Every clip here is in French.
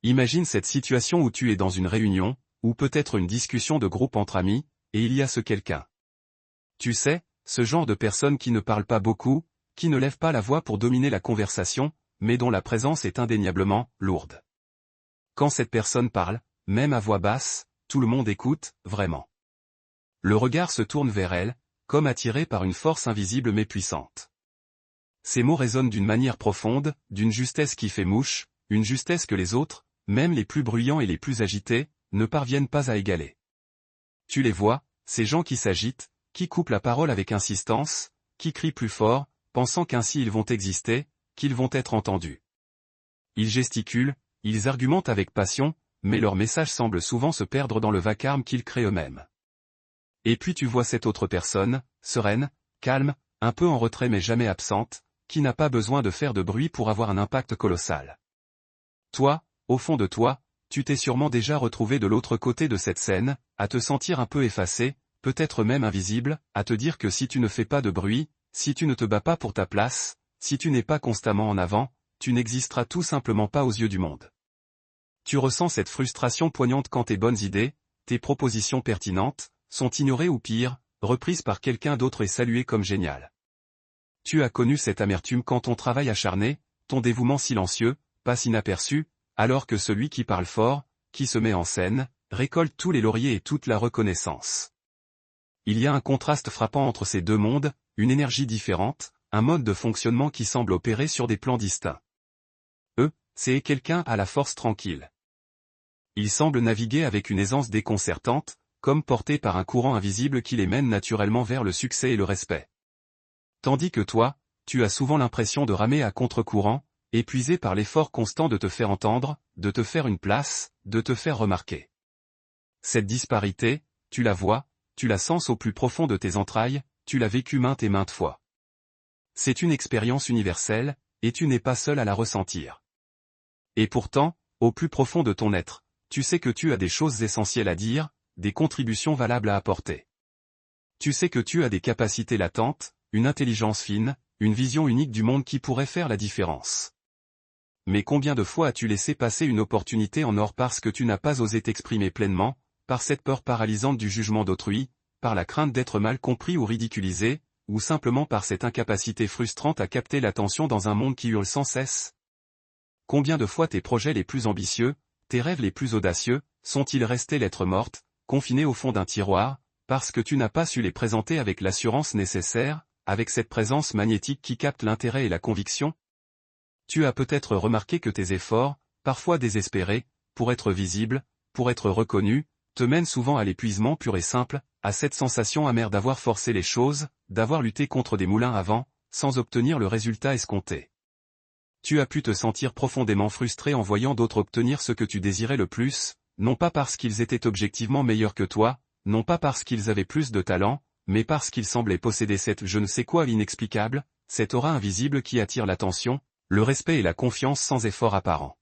Imagine cette situation où tu es dans une réunion, ou peut-être une discussion de groupe entre amis, et il y a ce quelqu'un. Tu sais, ce genre de personne qui ne parle pas beaucoup, qui ne lève pas la voix pour dominer la conversation, mais dont la présence est indéniablement lourde. Quand cette personne parle, même à voix basse, tout le monde écoute, vraiment. Le regard se tourne vers elle, comme attiré par une force invisible mais puissante. Ces mots résonnent d'une manière profonde, d'une justesse qui fait mouche, une justesse que les autres, même les plus bruyants et les plus agités, ne parviennent pas à égaler. Tu les vois, ces gens qui s'agitent, qui coupent la parole avec insistance, qui crient plus fort, pensant qu'ainsi ils vont exister, qu'ils vont être entendus. Ils gesticulent, ils argumentent avec passion, mais leur message semble souvent se perdre dans le vacarme qu'ils créent eux-mêmes. Et puis tu vois cette autre personne, sereine, calme, un peu en retrait mais jamais absente, qui n'a pas besoin de faire de bruit pour avoir un impact colossal. Toi, au fond de toi, tu t'es sûrement déjà retrouvé de l'autre côté de cette scène, à te sentir un peu effacé, peut-être même invisible, à te dire que si tu ne fais pas de bruit, si tu ne te bats pas pour ta place, si tu n'es pas constamment en avant, tu n'existeras tout simplement pas aux yeux du monde. Tu ressens cette frustration poignante quand tes bonnes idées, tes propositions pertinentes, sont ignorées ou pire, reprises par quelqu'un d'autre et saluées comme géniales. Tu as connu cette amertume quand ton travail acharné, ton dévouement silencieux, passe inaperçu, alors que celui qui parle fort, qui se met en scène, récolte tous les lauriers et toute la reconnaissance. Il y a un contraste frappant entre ces deux mondes, une énergie différente, un mode de fonctionnement qui semble opérer sur des plans distincts. C'est quelqu'un à la force tranquille. Il semble naviguer avec une aisance déconcertante, comme porté par un courant invisible qui les mène naturellement vers le succès et le respect. Tandis que toi, tu as souvent l'impression de ramer à contre-courant, épuisé par l'effort constant de te faire entendre, de te faire une place, de te faire remarquer. Cette disparité, tu la vois, tu la sens au plus profond de tes entrailles, tu l'as vécue maintes et maintes fois. C'est une expérience universelle, et tu n'es pas seul à la ressentir. Et pourtant, au plus profond de ton être, tu sais que tu as des choses essentielles à dire, des contributions valables à apporter. Tu sais que tu as des capacités latentes, une intelligence fine, une vision unique du monde qui pourrait faire la différence. Mais combien de fois as-tu laissé passer une opportunité en or parce que tu n'as pas osé t'exprimer pleinement, par cette peur paralysante du jugement d'autrui, par la crainte d'être mal compris ou ridiculisé, ou simplement par cette incapacité frustrante à capter l'attention dans un monde qui hurle sans cesse? Combien de fois tes projets les plus ambitieux, tes rêves les plus audacieux, sont-ils restés lettres mortes, confinés au fond d'un tiroir, parce que tu n'as pas su les présenter avec l'assurance nécessaire, avec cette présence magnétique qui capte l'intérêt et la conviction? Tu as peut-être remarqué que tes efforts, parfois désespérés, pour être visible, pour être reconnu, te mènent souvent à l'épuisement pur et simple, à cette sensation amère d'avoir forcé les choses, d'avoir lutté contre des moulins à vent, sans obtenir le résultat escompté. Tu as pu te sentir profondément frustré en voyant d'autres obtenir ce que tu désirais le plus, non pas parce qu'ils étaient objectivement meilleurs que toi, non pas parce qu'ils avaient plus de talent, mais parce qu'ils semblaient posséder cette je ne sais quoi inexplicable, cette aura invisible qui attire l'attention, le respect et la confiance sans effort apparent.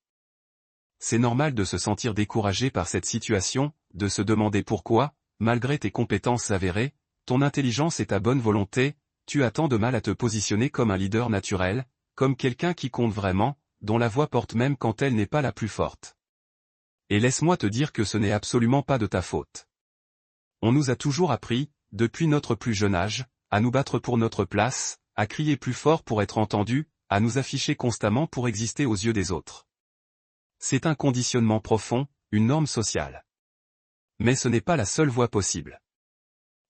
C'est normal de se sentir découragé par cette situation, de se demander pourquoi, malgré tes compétences avérées, ton intelligence et ta bonne volonté, tu as tant de mal à te positionner comme un leader naturel, comme quelqu'un qui compte vraiment, dont la voix porte même quand elle n'est pas la plus forte. Et laisse-moi te dire que ce n'est absolument pas de ta faute. On nous a toujours appris, depuis notre plus jeune âge, à nous battre pour notre place, à crier plus fort pour être entendus, à nous afficher constamment pour exister aux yeux des autres. C'est un conditionnement profond, une norme sociale. Mais ce n'est pas la seule voie possible.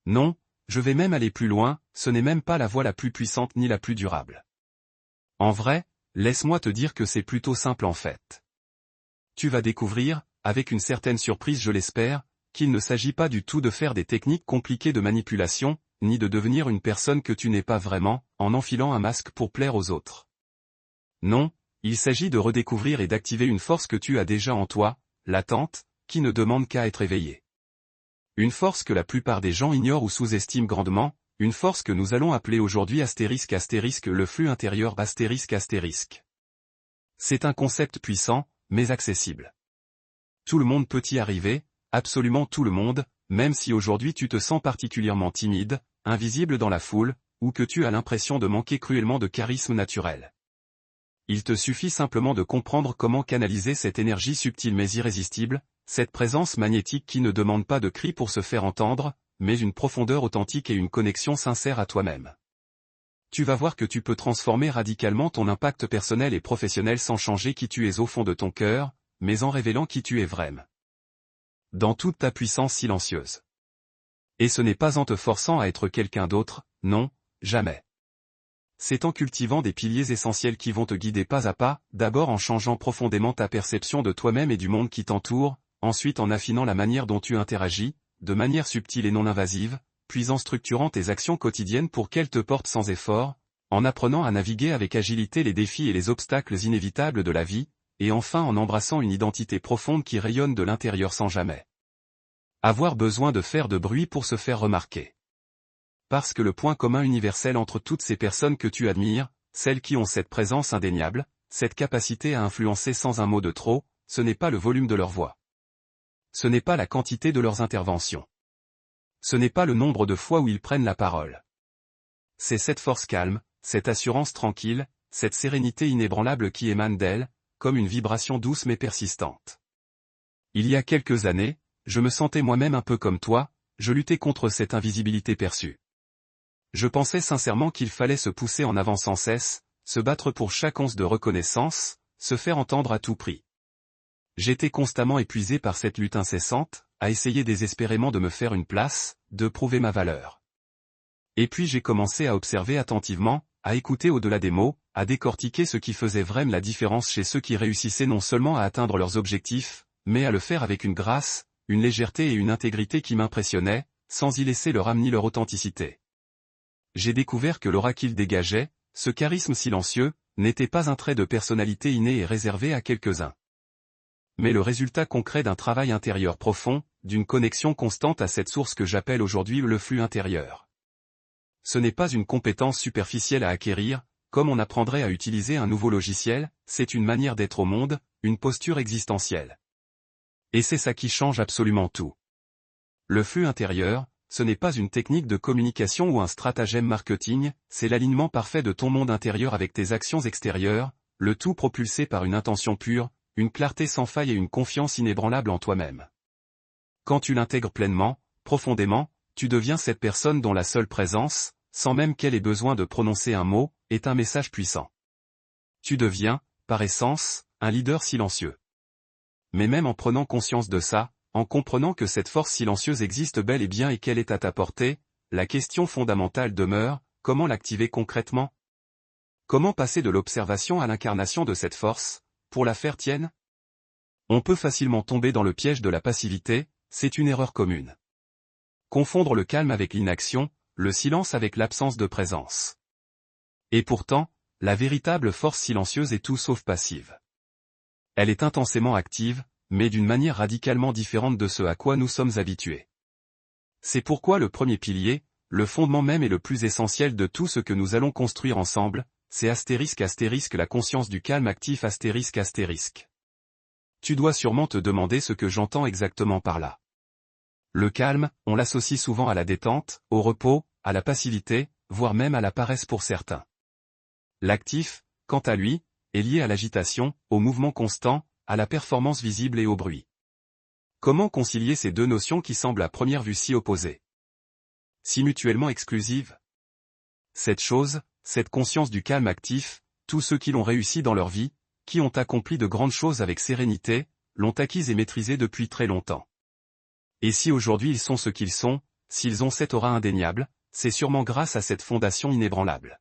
Non, je vais même aller plus loin, ce n'est même pas la voie la plus puissante ni la plus durable. En vrai, laisse-moi te dire que c'est plutôt simple en fait. Tu vas découvrir, avec une certaine surprise je l'espère, qu'il ne s'agit pas du tout de faire des techniques compliquées de manipulation, ni de devenir une personne que tu n'es pas vraiment, en enfilant un masque pour plaire aux autres. Non, il s'agit de redécouvrir et d'activer une force que tu as déjà en toi, latente, qui ne demande qu'à être éveillée. Une force que la plupart des gens ignorent ou sous-estiment grandement, une force que nous allons appeler aujourd'hui ** le flux intérieur **. C'est un concept puissant, mais accessible. Tout le monde peut y arriver, absolument tout le monde, même si aujourd'hui tu te sens particulièrement timide, invisible dans la foule, ou que tu as l'impression de manquer cruellement de charisme naturel. Il te suffit simplement de comprendre comment canaliser cette énergie subtile mais irrésistible, cette présence magnétique qui ne demande pas de cris pour se faire entendre, mais une profondeur authentique et une connexion sincère à toi-même. Tu vas voir que tu peux transformer radicalement ton impact personnel et professionnel sans changer qui tu es au fond de ton cœur, mais en révélant qui tu es vraiment. Dans toute ta puissance silencieuse. Et ce n'est pas en te forçant à être quelqu'un d'autre, non, jamais. C'est en cultivant des piliers essentiels qui vont te guider pas à pas, d'abord en changeant profondément ta perception de toi-même et du monde qui t'entoure, ensuite en affinant la manière dont tu interagis, de manière subtile et non invasive, puis en structurant tes actions quotidiennes pour qu'elles te portent sans effort, en apprenant à naviguer avec agilité les défis et les obstacles inévitables de la vie, et enfin en embrassant une identité profonde qui rayonne de l'intérieur sans jamais avoir besoin de faire de bruit pour se faire remarquer. Parce que le point commun universel entre toutes ces personnes que tu admires, celles qui ont cette présence indéniable, cette capacité à influencer sans un mot de trop, ce n'est pas le volume de leur voix. Ce n'est pas la quantité de leurs interventions. Ce n'est pas le nombre de fois où ils prennent la parole. C'est cette force calme, cette assurance tranquille, cette sérénité inébranlable qui émane d'elles, comme une vibration douce mais persistante. Il y a quelques années, je me sentais moi-même un peu comme toi, je luttais contre cette invisibilité perçue. Je pensais sincèrement qu'il fallait se pousser en avant sans cesse, se battre pour chaque once de reconnaissance, se faire entendre à tout prix. J'étais constamment épuisé par cette lutte incessante, à essayer désespérément de me faire une place, de prouver ma valeur. Et puis j'ai commencé à observer attentivement, à écouter au-delà des mots, à décortiquer ce qui faisait vraiment la différence chez ceux qui réussissaient non seulement à atteindre leurs objectifs, mais à le faire avec une grâce, une légèreté et une intégrité qui m'impressionnaient, sans y laisser leur âme ni leur authenticité. J'ai découvert que l'aura qu'ils dégageaient, ce charisme silencieux, n'était pas un trait de personnalité inné et réservé à quelques-uns. Mais le résultat concret d'un travail intérieur profond, d'une connexion constante à cette source que j'appelle aujourd'hui le flux intérieur. Ce n'est pas une compétence superficielle à acquérir, comme on apprendrait à utiliser un nouveau logiciel, c'est une manière d'être au monde, une posture existentielle. Et c'est ça qui change absolument tout. Le flux intérieur, ce n'est pas une technique de communication ou un stratagème marketing, c'est l'alignement parfait de ton monde intérieur avec tes actions extérieures, le tout propulsé par une intention pure, une clarté sans faille et une confiance inébranlable en toi-même. Quand tu l'intègres pleinement, profondément, tu deviens cette personne dont la seule présence, sans même qu'elle ait besoin de prononcer un mot, est un message puissant. Tu deviens, par essence, un leader silencieux. Mais même en prenant conscience de ça, en comprenant que cette force silencieuse existe bel et bien et qu'elle est à ta portée, la question fondamentale demeure, comment l'activer concrètement? Comment passer de l'observation à l'incarnation de cette force, pour la faire tienne? On peut facilement tomber dans le piège de la passivité, c'est une erreur commune. Confondre le calme avec l'inaction, le silence avec l'absence de présence. Et pourtant, la véritable force silencieuse est tout sauf passive. Elle est intensément active, mais d'une manière radicalement différente de ce à quoi nous sommes habitués. C'est pourquoi le premier pilier, le fondement même et le plus essentiel de tout ce que nous allons construire ensemble, c'est ** la conscience du calme actif ***. Tu dois sûrement te demander ce que j'entends exactement par là. Le calme, on l'associe souvent à la détente, au repos, à la passivité, voire même à la paresse pour certains. L'actif, quant à lui, est lié à l'agitation, au mouvement constant, à la performance visible et au bruit. Comment concilier ces deux notions qui semblent à première vue si opposées? Si mutuellement exclusives? Cette chose, cette conscience du calme actif, tous ceux qui l'ont réussi dans leur vie, qui ont accompli de grandes choses avec sérénité, l'ont acquise et maîtrisée depuis très longtemps. Et si aujourd'hui ils sont ce qu'ils sont, s'ils ont cette aura indéniable, c'est sûrement grâce à cette fondation inébranlable.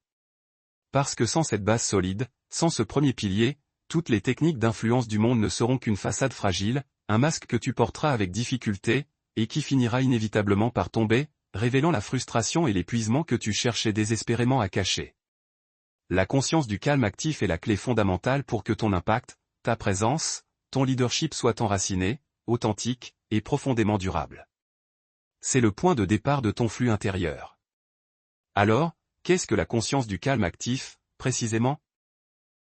Parce que sans cette base solide, sans ce premier pilier, toutes les techniques d'influence du monde ne seront qu'une façade fragile, un masque que tu porteras avec difficulté, et qui finira inévitablement par tomber, révélant la frustration et l'épuisement que tu cherchais désespérément à cacher. La conscience du calme actif est la clé fondamentale pour que ton impact, ta présence, ton leadership soient enracinés, authentiques, et profondément durables. C'est le point de départ de ton flux intérieur. Alors, qu'est-ce que la conscience du calme actif, précisément?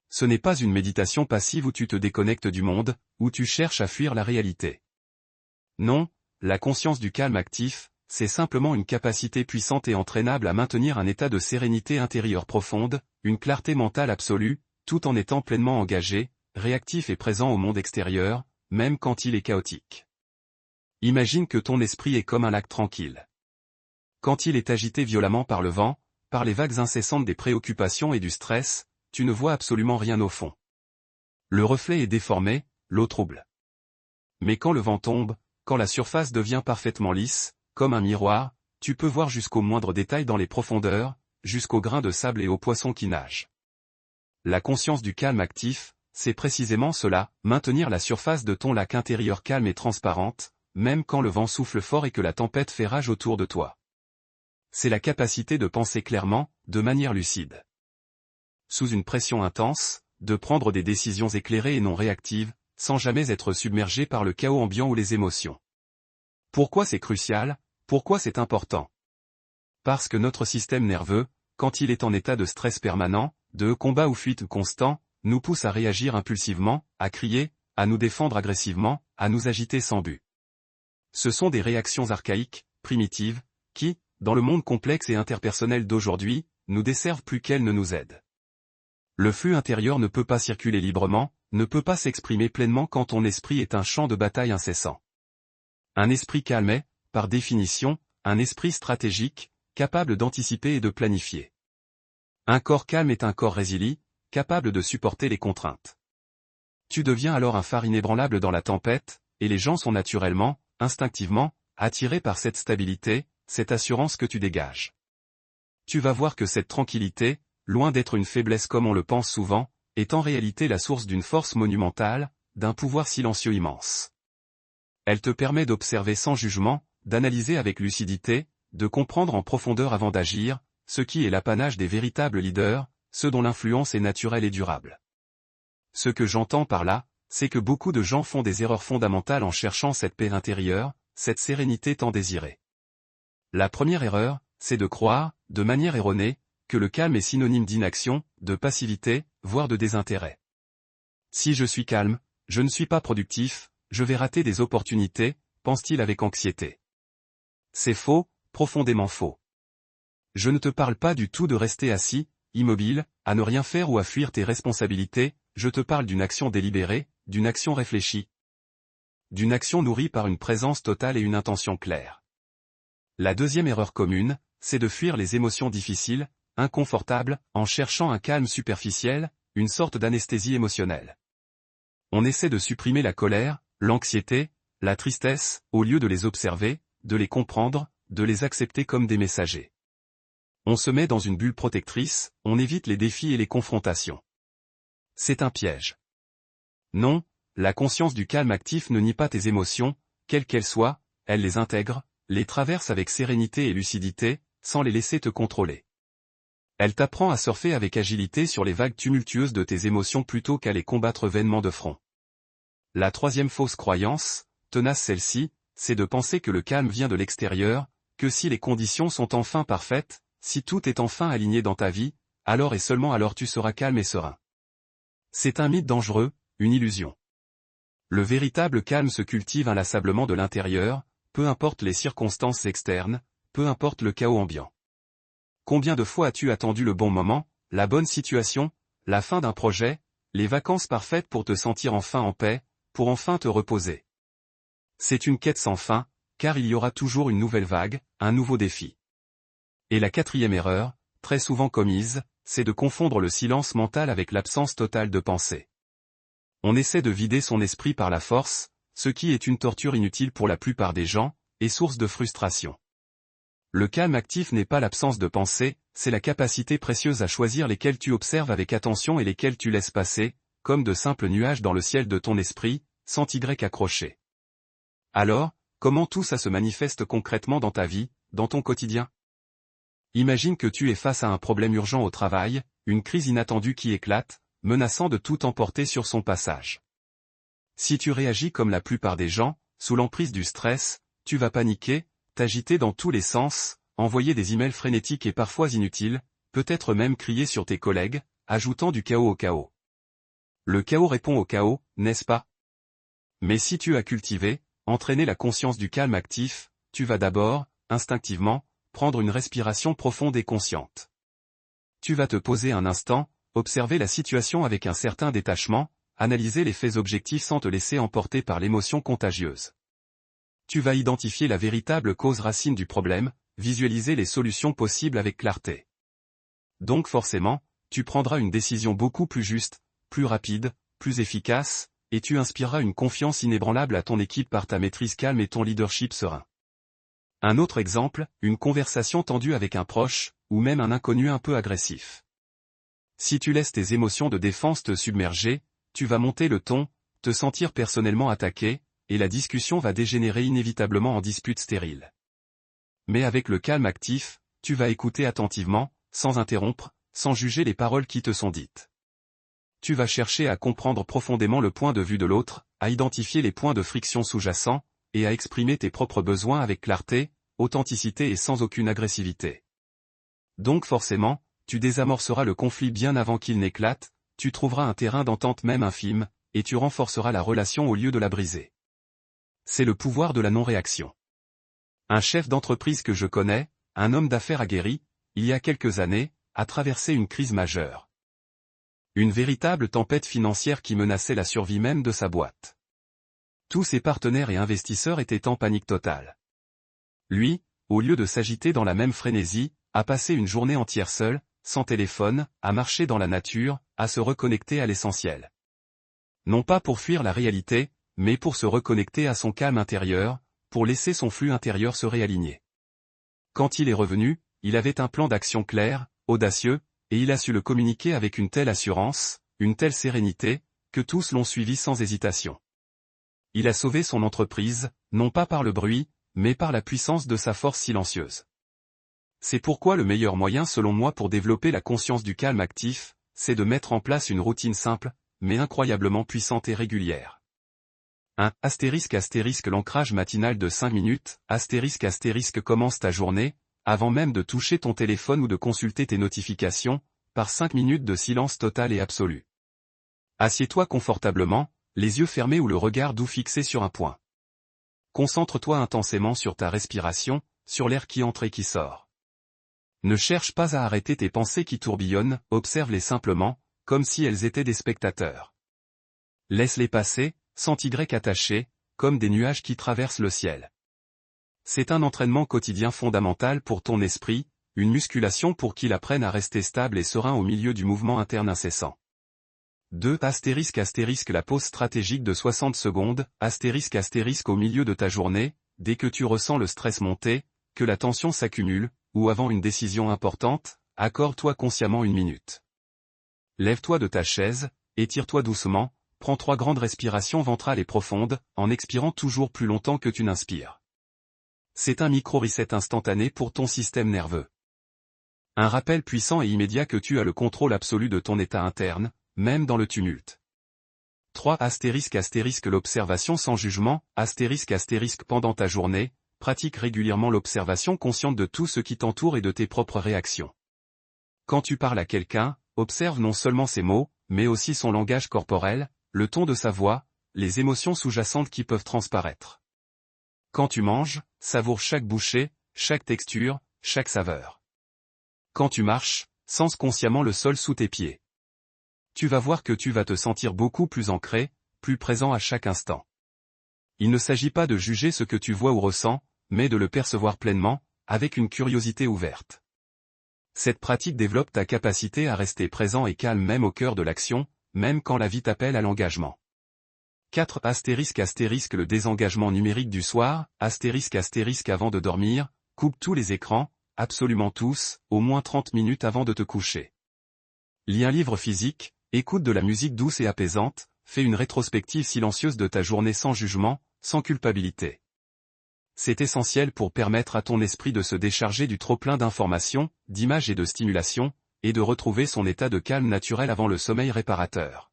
Ce n'est pas une méditation passive où tu te déconnectes du monde, où tu cherches à fuir la réalité. Non, la conscience du calme actif, c'est simplement une capacité puissante et entraînable à maintenir un état de sérénité intérieure profonde, une clarté mentale absolue, tout en étant pleinement engagé, réactif et présent au monde extérieur, même quand il est chaotique. Imagine que ton esprit est comme un lac tranquille. Quand il est agité violemment par le vent, par les vagues incessantes des préoccupations et du stress, tu ne vois absolument rien au fond. Le reflet est déformé, l'eau trouble. Mais quand le vent tombe, quand la surface devient parfaitement lisse, comme un miroir, tu peux voir jusqu'au moindre détail dans les profondeurs, jusqu'aux grains de sable et aux poissons qui nagent. La conscience du calme actif, c'est précisément cela, maintenir la surface de ton lac intérieur calme et transparente, même quand le vent souffle fort et que la tempête fait rage autour de toi. C'est la capacité de penser clairement, de manière lucide. Sous une pression intense, de prendre des décisions éclairées et non réactives, sans jamais être submergé par le chaos ambiant ou les émotions. Pourquoi c'est crucial? Pourquoi c'est important? Parce que notre système nerveux, quand il est en état de stress permanent, de combat ou fuite constant, nous pousse à réagir impulsivement, à crier, à nous défendre agressivement, à nous agiter sans but. Ce sont des réactions archaïques, primitives, qui, dans le monde complexe et interpersonnel d'aujourd'hui, nous desservent plus qu'elles ne nous aident. Le flux intérieur ne peut pas circuler librement, ne peut pas s'exprimer pleinement quand ton esprit est un champ de bataille incessant. Un esprit calme est, par définition, un esprit stratégique, capable d'anticiper et de planifier. Un corps calme est un corps résilient, capable de supporter les contraintes. Tu deviens alors un phare inébranlable dans la tempête, et les gens sont naturellement, instinctivement, attirés par cette stabilité, cette assurance que tu dégages. Tu vas voir que cette tranquillité, loin d'être une faiblesse comme on le pense souvent, est en réalité la source d'une force monumentale, d'un pouvoir silencieux immense. Elle te permet d'observer sans jugement, d'analyser avec lucidité, de comprendre en profondeur avant d'agir, ce qui est l'apanage des véritables leaders, ceux dont l'influence est naturelle et durable. Ce que j'entends par là, c'est que beaucoup de gens font des erreurs fondamentales en cherchant cette paix intérieure, cette sérénité tant désirée. La première erreur, c'est de croire, de manière erronée, que le calme est synonyme d'inaction, de passivité, voire de désintérêt. Si je suis calme, je ne suis pas productif, je vais rater des opportunités, pense-t-il avec anxiété. C'est faux, profondément faux. Je ne te parle pas du tout de rester assis, immobile, à ne rien faire ou à fuir tes responsabilités, je te parle d'une action délibérée, d'une action réfléchie. D'une action nourrie par une présence totale et une intention claire. La deuxième erreur commune, c'est de fuir les émotions difficiles, inconfortables, en cherchant un calme superficiel, une sorte d'anesthésie émotionnelle. On essaie de supprimer la colère, l'anxiété, la tristesse, au lieu de les observer, de les comprendre, de les accepter comme des messagers. On se met dans une bulle protectrice, on évite les défis et les confrontations. C'est un piège. Non, la conscience du calme actif ne nie pas tes émotions, quelles qu'elles soient, elle les intègre, les traverse avec sérénité et lucidité, sans les laisser te contrôler. Elle t'apprend à surfer avec agilité sur les vagues tumultueuses de tes émotions plutôt qu'à les combattre vainement de front. La troisième fausse croyance, tenace celle-ci, c'est de penser que le calme vient de l'extérieur, que si les conditions sont enfin parfaites, si tout est enfin aligné dans ta vie, alors et seulement alors tu seras calme et serein. C'est un mythe dangereux, une illusion. Le véritable calme se cultive inlassablement de l'intérieur, peu importe les circonstances externes, peu importe le chaos ambiant. Combien de fois as-tu attendu le bon moment, la bonne situation, la fin d'un projet, les vacances parfaites pour te sentir enfin en paix, pour enfin te reposer? C'est une quête sans fin, car il y aura toujours une nouvelle vague, un nouveau défi. Et la quatrième erreur, très souvent commise, c'est de confondre le silence mental avec l'absence totale de pensée. On essaie de vider son esprit par la force, ce qui est une torture inutile pour la plupart des gens, et source de frustration. Le calme actif n'est pas l'absence de pensée, c'est la capacité précieuse à choisir lesquels tu observes avec attention et lesquels tu laisses passer, comme de simples nuages dans le ciel de ton esprit, sans Y accroché. Alors, comment tout ça se manifeste concrètement dans ta vie, dans ton quotidien? Imagine que tu es face à un problème urgent au travail, une crise inattendue qui éclate, menaçant de tout emporter sur son passage. Si tu réagis comme la plupart des gens, sous l'emprise du stress, tu vas paniquer, t'agiter dans tous les sens, envoyer des emails frénétiques et parfois inutiles, peut-être même crier sur tes collègues, ajoutant du chaos au chaos. Le chaos répond au chaos, n'est-ce pas? Mais si tu as cultivé, entraîné la conscience du calme actif, tu vas d'abord, instinctivement, prendre une respiration profonde et consciente. Tu vas te poser un instant, observer la situation avec un certain détachement, analyser les faits objectifs sans te laisser emporter par l'émotion contagieuse. Tu vas identifier la véritable cause racine du problème, visualiser les solutions possibles avec clarté. Donc forcément, tu prendras une décision beaucoup plus juste, plus rapide, plus efficace, et tu inspireras une confiance inébranlable à ton équipe par ta maîtrise calme et ton leadership serein. Un autre exemple, une conversation tendue avec un proche, ou même un inconnu un peu agressif. Si tu laisses tes émotions de défense te submerger, tu vas monter le ton, te sentir personnellement attaqué, et la discussion va dégénérer inévitablement en dispute stérile. Mais avec le calme actif, tu vas écouter attentivement, sans interrompre, sans juger les paroles qui te sont dites. Tu vas chercher à comprendre profondément le point de vue de l'autre, à identifier les points de friction sous-jacents, et à exprimer tes propres besoins avec clarté, authenticité et sans aucune agressivité. Donc forcément, tu désamorceras le conflit bien avant qu'il n'éclate, tu trouveras un terrain d'entente même infime, et tu renforceras la relation au lieu de la briser. C'est le pouvoir de la non-réaction. Un chef d'entreprise que je connais, un homme d'affaires aguerri, il y a quelques années, a traversé une crise majeure. Une véritable tempête financière qui menaçait la survie même de sa boîte. Tous ses partenaires et investisseurs étaient en panique totale. Lui, au lieu de s'agiter dans la même frénésie, a passé une journée entière seul, sans téléphone, à marcher dans la nature, à se reconnecter à l'essentiel. Non pas pour fuir la réalité, mais pour se reconnecter à son calme intérieur, pour laisser son flux intérieur se réaligner. Quand il est revenu, il avait un plan d'action clair, audacieux, et il a su le communiquer avec une telle assurance, une telle sérénité, que tous l'ont suivi sans hésitation. Il a sauvé son entreprise, non pas par le bruit, mais par la puissance de sa force silencieuse. C'est pourquoi le meilleur moyen selon moi pour développer la conscience du calme actif, c'est de mettre en place une routine simple, mais incroyablement puissante et régulière. 1. L'ancrage matinal de 5 minutes, commence ta journée, avant même de toucher ton téléphone ou de consulter tes notifications, par 5 minutes de silence total et absolu. Assieds-toi confortablement, les yeux fermés ou le regard doux fixé sur un point. Concentre-toi intensément sur ta respiration, sur l'air qui entre et qui sort. Ne cherche pas à arrêter tes pensées qui tourbillonnent, observe-les simplement, comme si elles étaient des spectateurs. Laisse-les passer, sans Y attachés, comme des nuages qui traversent le ciel. C'est un entraînement quotidien fondamental pour ton esprit, une musculation pour qu'il apprenne à rester stable et serein au milieu du mouvement interne incessant. 2. La pause stratégique de 60 secondes, au milieu de ta journée, dès que tu ressens le stress monter, que la tension s'accumule, ou avant une décision importante, accorde-toi consciemment 1 minute. Lève-toi de ta chaise, étire-toi doucement, prends 3 grandes respirations ventrales et profondes, en expirant toujours plus longtemps que tu n'inspires. C'est un micro-reset instantané pour ton système nerveux. Un rappel puissant et immédiat que tu as le contrôle absolu de ton état interne, même dans le tumulte. 3. L'observation sans jugement, pendant ta journée, pratique régulièrement l'observation consciente de tout ce qui t'entoure et de tes propres réactions. Quand tu parles à quelqu'un, observe non seulement ses mots, mais aussi son langage corporel, le ton de sa voix, les émotions sous-jacentes qui peuvent transparaître. Quand tu manges, savoure chaque bouchée, chaque texture, chaque saveur. Quand tu marches, sens consciemment le sol sous tes pieds. Tu vas voir que tu vas te sentir beaucoup plus ancré, plus présent à chaque instant. Il ne s'agit pas de juger ce que tu vois ou ressens, mais de le percevoir pleinement, avec une curiosité ouverte. Cette pratique développe ta capacité à rester présent et calme même au cœur de l'action, même quand la vie t'appelle à l'engagement. 4. Le désengagement numérique du soir, avant de dormir, coupe tous les écrans, absolument tous, au moins 30 minutes avant de te coucher. Lis un livre physique, écoute de la musique douce et apaisante, fais une rétrospective silencieuse de ta journée sans jugement, sans culpabilité. C'est essentiel pour permettre à ton esprit de se décharger du trop-plein d'informations, d'images et de stimulations, et de retrouver son état de calme naturel avant le sommeil réparateur.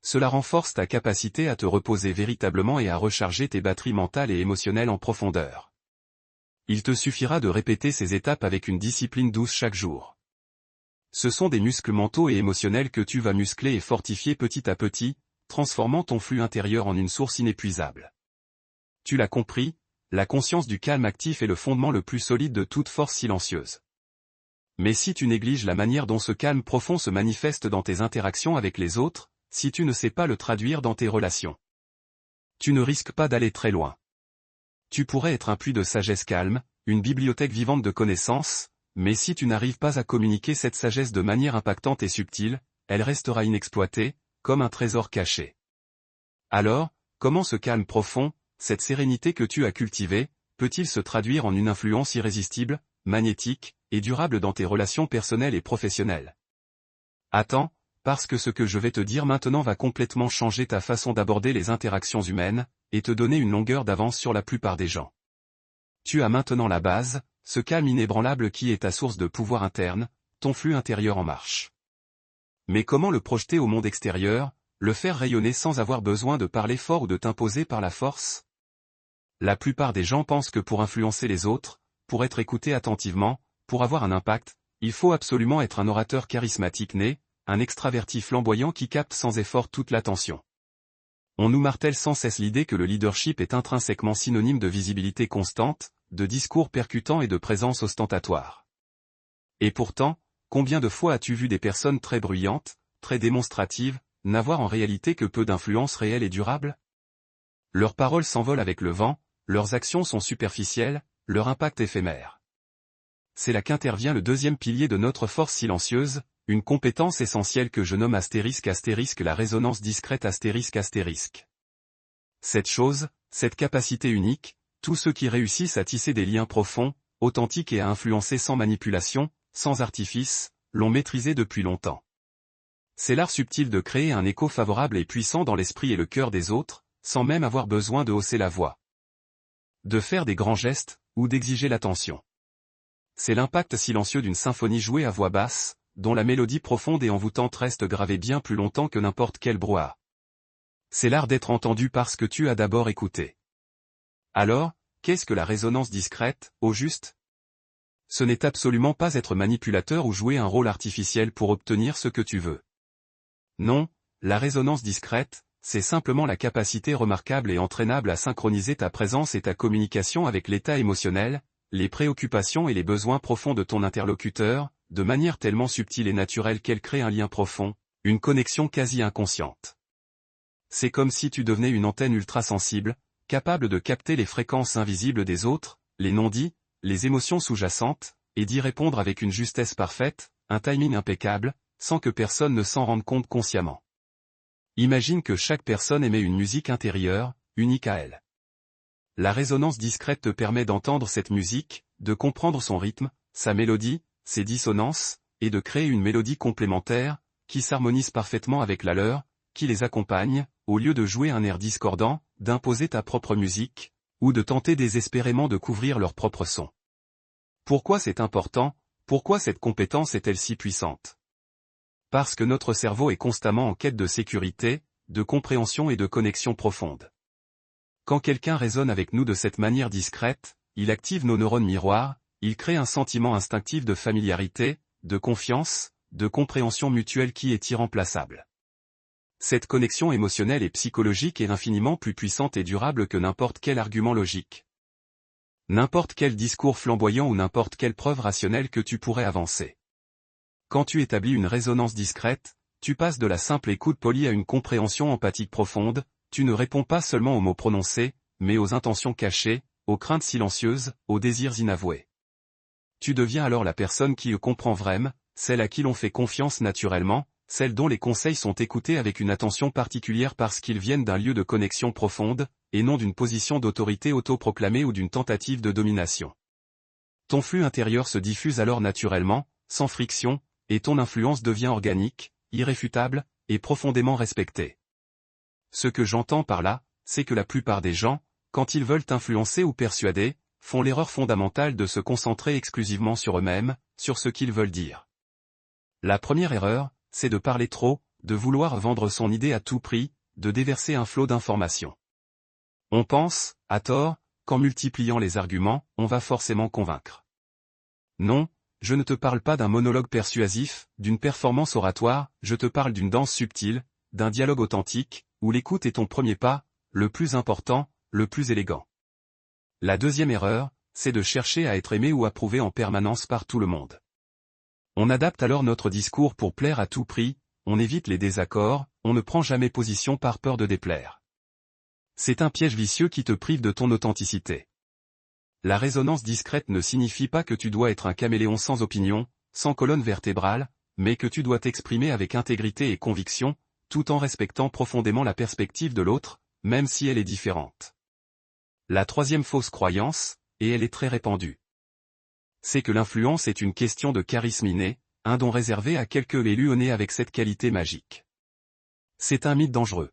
Cela renforce ta capacité à te reposer véritablement et à recharger tes batteries mentales et émotionnelles en profondeur. Il te suffira de répéter ces étapes avec une discipline douce chaque jour. Ce sont des muscles mentaux et émotionnels que tu vas muscler et fortifier petit à petit, transformant ton flux intérieur en une source inépuisable. Tu l'as compris, la conscience du calme actif est le fondement le plus solide de toute force silencieuse. Mais si tu négliges la manière dont ce calme profond se manifeste dans tes interactions avec les autres, si tu ne sais pas le traduire dans tes relations, tu ne risques pas d'aller très loin. Tu pourrais être un puits de sagesse calme, une bibliothèque vivante de connaissances, mais si tu n'arrives pas à communiquer cette sagesse de manière impactante et subtile, elle restera inexploitée, comme un trésor caché. Alors, comment ce calme profond, cette sérénité que tu as cultivée, peut-il se traduire en une influence irrésistible, magnétique, et durable dans tes relations personnelles et professionnelles? Attends, parce que ce que je vais te dire maintenant va complètement changer ta façon d'aborder les interactions humaines, et te donner une longueur d'avance sur la plupart des gens. Tu as maintenant la base, ce calme inébranlable qui est ta source de pouvoir interne, ton flux intérieur en marche. Mais comment le projeter au monde extérieur, le faire rayonner sans avoir besoin de parler fort ou de t'imposer par la force? La plupart des gens pensent que pour influencer les autres, pour être écouté attentivement, pour avoir un impact, il faut absolument être un orateur charismatique né, un extraverti flamboyant qui capte sans effort toute l'attention. On nous martèle sans cesse l'idée que le leadership est intrinsèquement synonyme de visibilité constante, de discours percutants et de présence ostentatoire. Et pourtant, combien de fois as-tu vu des personnes très bruyantes, très démonstratives, n'avoir en réalité que peu d'influence réelle et durable? Leurs paroles s'envolent avec le vent, leurs actions sont superficielles, leur impact éphémère. C'est là qu'intervient le deuxième pilier de notre force silencieuse, une compétence essentielle que je nomme *** la résonance discrète ***. Cette chose, cette capacité unique, tous ceux qui réussissent à tisser des liens profonds, authentiques et à influencer sans manipulation, sans artifice, l'ont maîtrisée depuis longtemps. C'est l'art subtil de créer un écho favorable et puissant dans l'esprit et le cœur des autres, sans même avoir besoin de hausser la voix, de faire des grands gestes, ou d'exiger l'attention. C'est l'impact silencieux d'une symphonie jouée à voix basse, dont la mélodie profonde et envoûtante reste gravée bien plus longtemps que n'importe quel brouhaha. C'est l'art d'être entendu parce que tu as d'abord écouté. Alors, qu'est-ce que la résonance discrète, au juste? Ce n'est absolument pas être manipulateur ou jouer un rôle artificiel pour obtenir ce que tu veux. Non, la résonance discrète, c'est simplement la capacité remarquable et entraînable à synchroniser ta présence et ta communication avec l'état émotionnel, les préoccupations et les besoins profonds de ton interlocuteur, de manière tellement subtile et naturelle qu'elle crée un lien profond, une connexion quasi inconsciente. C'est comme si tu devenais une antenne ultra-sensible, capable de capter les fréquences invisibles des autres, les non-dits, les émotions sous-jacentes, et d'y répondre avec une justesse parfaite, un timing impeccable, sans que personne ne s'en rende compte consciemment. Imagine que chaque personne émet une musique intérieure, unique à elle. La résonance discrète te permet d'entendre cette musique, de comprendre son rythme, sa mélodie, ses dissonances, et de créer une mélodie complémentaire, qui s'harmonise parfaitement avec la leur, qui les accompagne, au lieu de jouer un air discordant, d'imposer ta propre musique, ou de tenter désespérément de couvrir leur propre son. Pourquoi c'est important? Pourquoi cette compétence est-elle si puissante? Parce que notre cerveau est constamment en quête de sécurité, de compréhension et de connexion profonde. Quand quelqu'un résonne avec nous de cette manière discrète, il active nos neurones miroirs, il crée un sentiment instinctif de familiarité, de confiance, de compréhension mutuelle qui est irremplaçable. Cette connexion émotionnelle et psychologique est infiniment plus puissante et durable que n'importe quel argument logique. N'importe quel discours flamboyant ou n'importe quelle preuve rationnelle que tu pourrais avancer. Quand tu établis une résonance discrète, tu passes de la simple écoute polie à une compréhension empathique profonde, tu ne réponds pas seulement aux mots prononcés, mais aux intentions cachées, aux craintes silencieuses, aux désirs inavoués. Tu deviens alors la personne qui comprend vraiment, celle à qui l'on fait confiance naturellement, celle dont les conseils sont écoutés avec une attention particulière parce qu'ils viennent d'un lieu de connexion profonde, et non d'une position d'autorité autoproclamée ou d'une tentative de domination. Ton flux intérieur se diffuse alors naturellement, sans friction, et ton influence devient organique, irréfutable, et profondément respectée. Ce que j'entends par là, c'est que la plupart des gens, quand ils veulent influencer ou persuader, font l'erreur fondamentale de se concentrer exclusivement sur eux-mêmes, sur ce qu'ils veulent dire. La première erreur, c'est de parler trop, de vouloir vendre son idée à tout prix, de déverser un flot d'informations. On pense, à tort, qu'en multipliant les arguments, on va forcément convaincre. Non, je ne te parle pas d'un monologue persuasif, d'une performance oratoire, je te parle d'une danse subtile, d'un dialogue authentique, où l'écoute est ton premier pas, le plus important, le plus élégant. La deuxième erreur, c'est de chercher à être aimé ou approuvé en permanence par tout le monde. On adapte alors notre discours pour plaire à tout prix, on évite les désaccords, on ne prend jamais position par peur de déplaire. C'est un piège vicieux qui te prive de ton authenticité. La résonance discrète ne signifie pas que tu dois être un caméléon sans opinion, sans colonne vertébrale, mais que tu dois t'exprimer avec intégrité et conviction, tout en respectant profondément la perspective de l'autre, même si elle est différente. La troisième fausse croyance, et elle est très répandue, c'est que l'influence est une question de charisme inné, un don réservé à quelques élus nés avec cette qualité magique. C'est un mythe dangereux.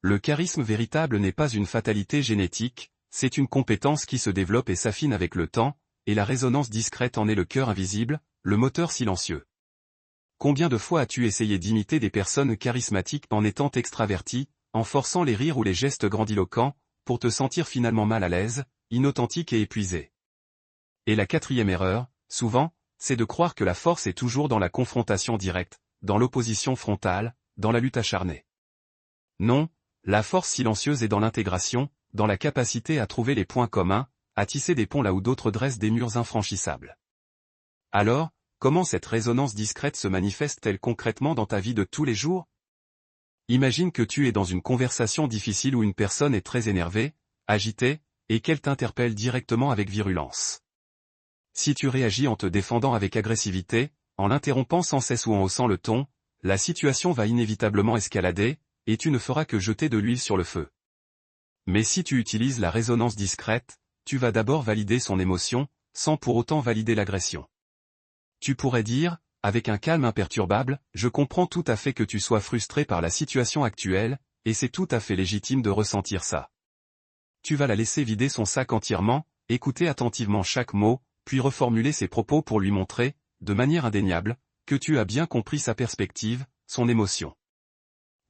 Le charisme véritable n'est pas une fatalité génétique, c'est une compétence qui se développe et s'affine avec le temps, et la résonance discrète en est le cœur invisible, le moteur silencieux. Combien de fois as-tu essayé d'imiter des personnes charismatiques en étant extraverti, en forçant les rires ou les gestes grandiloquents, pour te sentir finalement mal à l'aise, inauthentique et épuisé? Et la quatrième erreur, souvent, c'est de croire que la force est toujours dans la confrontation directe, dans l'opposition frontale, dans la lutte acharnée. Non, la force silencieuse est dans l'intégration, dans la capacité à trouver les points communs, à tisser des ponts là où d'autres dressent des murs infranchissables. Alors, comment cette résonance discrète se manifeste-t-elle concrètement dans ta vie de tous les jours? Imagine que tu es dans une conversation difficile où une personne est très énervée, agitée, et qu'elle t'interpelle directement avec virulence. Si tu réagis en te défendant avec agressivité, en l'interrompant sans cesse ou en haussant le ton, la situation va inévitablement escalader, et tu ne feras que jeter de l'huile sur le feu. Mais si tu utilises la résonance discrète, tu vas d'abord valider son émotion, sans pour autant valider l'agression. Tu pourrais dire, avec un calme imperturbable, je comprends tout à fait que tu sois frustré par la situation actuelle, et c'est tout à fait légitime de ressentir ça. Tu vas la laisser vider son sac entièrement, écouter attentivement chaque mot, puis reformuler ses propos pour lui montrer, de manière indéniable, que tu as bien compris sa perspective, son émotion.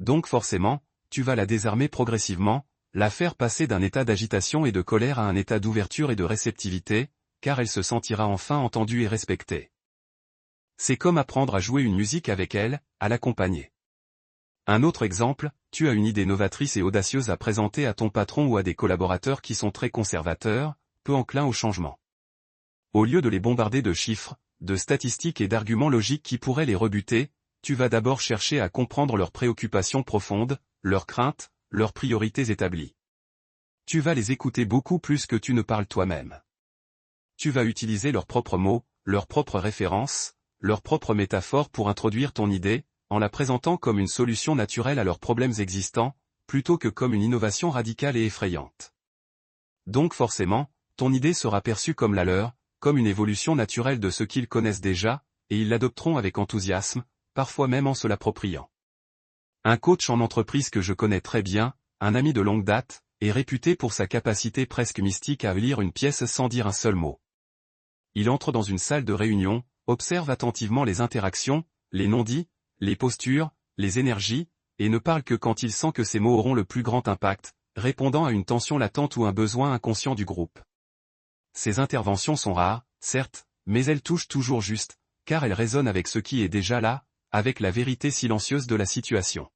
Donc forcément, tu vas la désarmer progressivement, la faire passer d'un état d'agitation et de colère à un état d'ouverture et de réceptivité, car elle se sentira enfin entendue et respectée. C'est comme apprendre à jouer une musique avec elle, à l'accompagner. Un autre exemple, tu as une idée novatrice et audacieuse à présenter à ton patron ou à des collaborateurs qui sont très conservateurs, peu enclins au changement. Au lieu de les bombarder de chiffres, de statistiques et d'arguments logiques qui pourraient les rebuter, tu vas d'abord chercher à comprendre leurs préoccupations profondes, leurs craintes, leurs priorités établies. Tu vas les écouter beaucoup plus que tu ne parles toi-même. Tu vas utiliser leurs propres mots, leurs propres références, leurs propres métaphores pour introduire ton idée, en la présentant comme une solution naturelle à leurs problèmes existants, plutôt que comme une innovation radicale et effrayante. Donc forcément, ton idée sera perçue comme la leur, comme une évolution naturelle de ce qu'ils connaissent déjà, et ils l'adopteront avec enthousiasme, parfois même en se l'appropriant. Un coach en entreprise que je connais très bien, un ami de longue date, est réputé pour sa capacité presque mystique à lire une pièce sans dire un seul mot. Il entre dans une salle de réunion, observe attentivement les interactions, les non-dits, les postures, les énergies, et ne parle que quand il sent que ses mots auront le plus grand impact, répondant à une tension latente ou un besoin inconscient du groupe. Ces interventions sont rares, certes, mais elles touchent toujours juste, car elles résonnent avec ce qui est déjà là, avec la vérité silencieuse de la situation.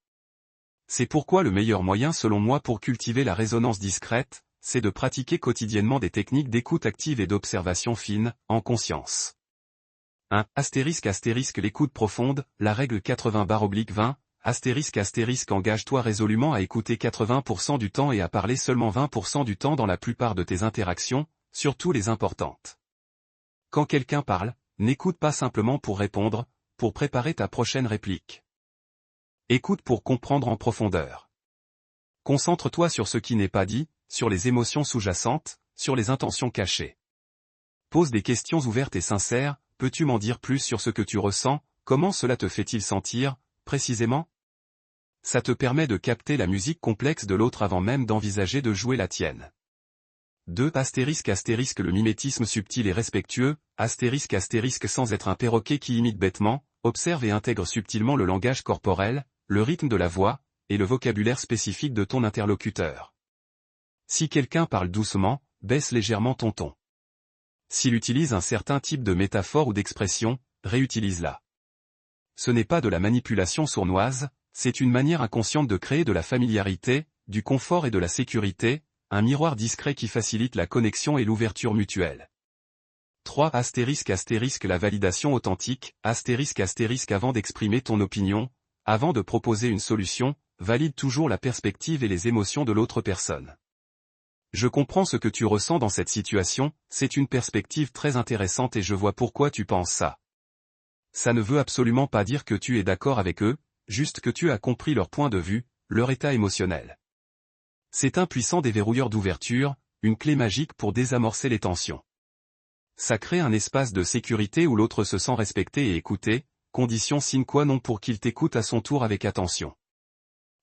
C'est pourquoi le meilleur moyen selon moi pour cultiver la résonance discrète, c'est de pratiquer quotidiennement des techniques d'écoute active et d'observation fine, en conscience. 1. L'écoute profonde, la règle 80/20, engage-toi résolument à écouter 80% du temps et à parler seulement 20% du temps dans la plupart de tes interactions, surtout les importantes. Quand quelqu'un parle, n'écoute pas simplement pour répondre, pour préparer ta prochaine réplique. Écoute pour comprendre en profondeur. Concentre-toi sur ce qui n'est pas dit, sur les émotions sous-jacentes, sur les intentions cachées. Pose des questions ouvertes et sincères, peux-tu m'en dire plus sur ce que tu ressens, comment cela te fait-il sentir, précisément? Ça te permet de capter la musique complexe de l'autre avant même d'envisager de jouer la tienne. 2. Le mimétisme subtil et respectueux, sans être un perroquet qui imite bêtement, observe et intègre subtilement le langage corporel, le rythme de la voix, et le vocabulaire spécifique de ton interlocuteur. Si quelqu'un parle doucement, baisse légèrement ton ton. S'il utilise un certain type de métaphore ou d'expression, réutilise-la. Ce n'est pas de la manipulation sournoise, c'est une manière inconsciente de créer de la familiarité, du confort et de la sécurité, un miroir discret qui facilite la connexion et l'ouverture mutuelle. 3 La validation authentique, avant d'exprimer ton opinion, avant de proposer une solution, valide toujours la perspective et les émotions de l'autre personne. Je comprends ce que tu ressens dans cette situation, c'est une perspective très intéressante et je vois pourquoi tu penses ça. Ça ne veut absolument pas dire que tu es d'accord avec eux, juste que tu as compris leur point de vue, leur état émotionnel. C'est un puissant déverrouilleur d'ouverture, une clé magique pour désamorcer les tensions. Ça crée un espace de sécurité où l'autre se sent respecté et écouté, condition sine qua non pour qu'il t'écoute à son tour avec attention.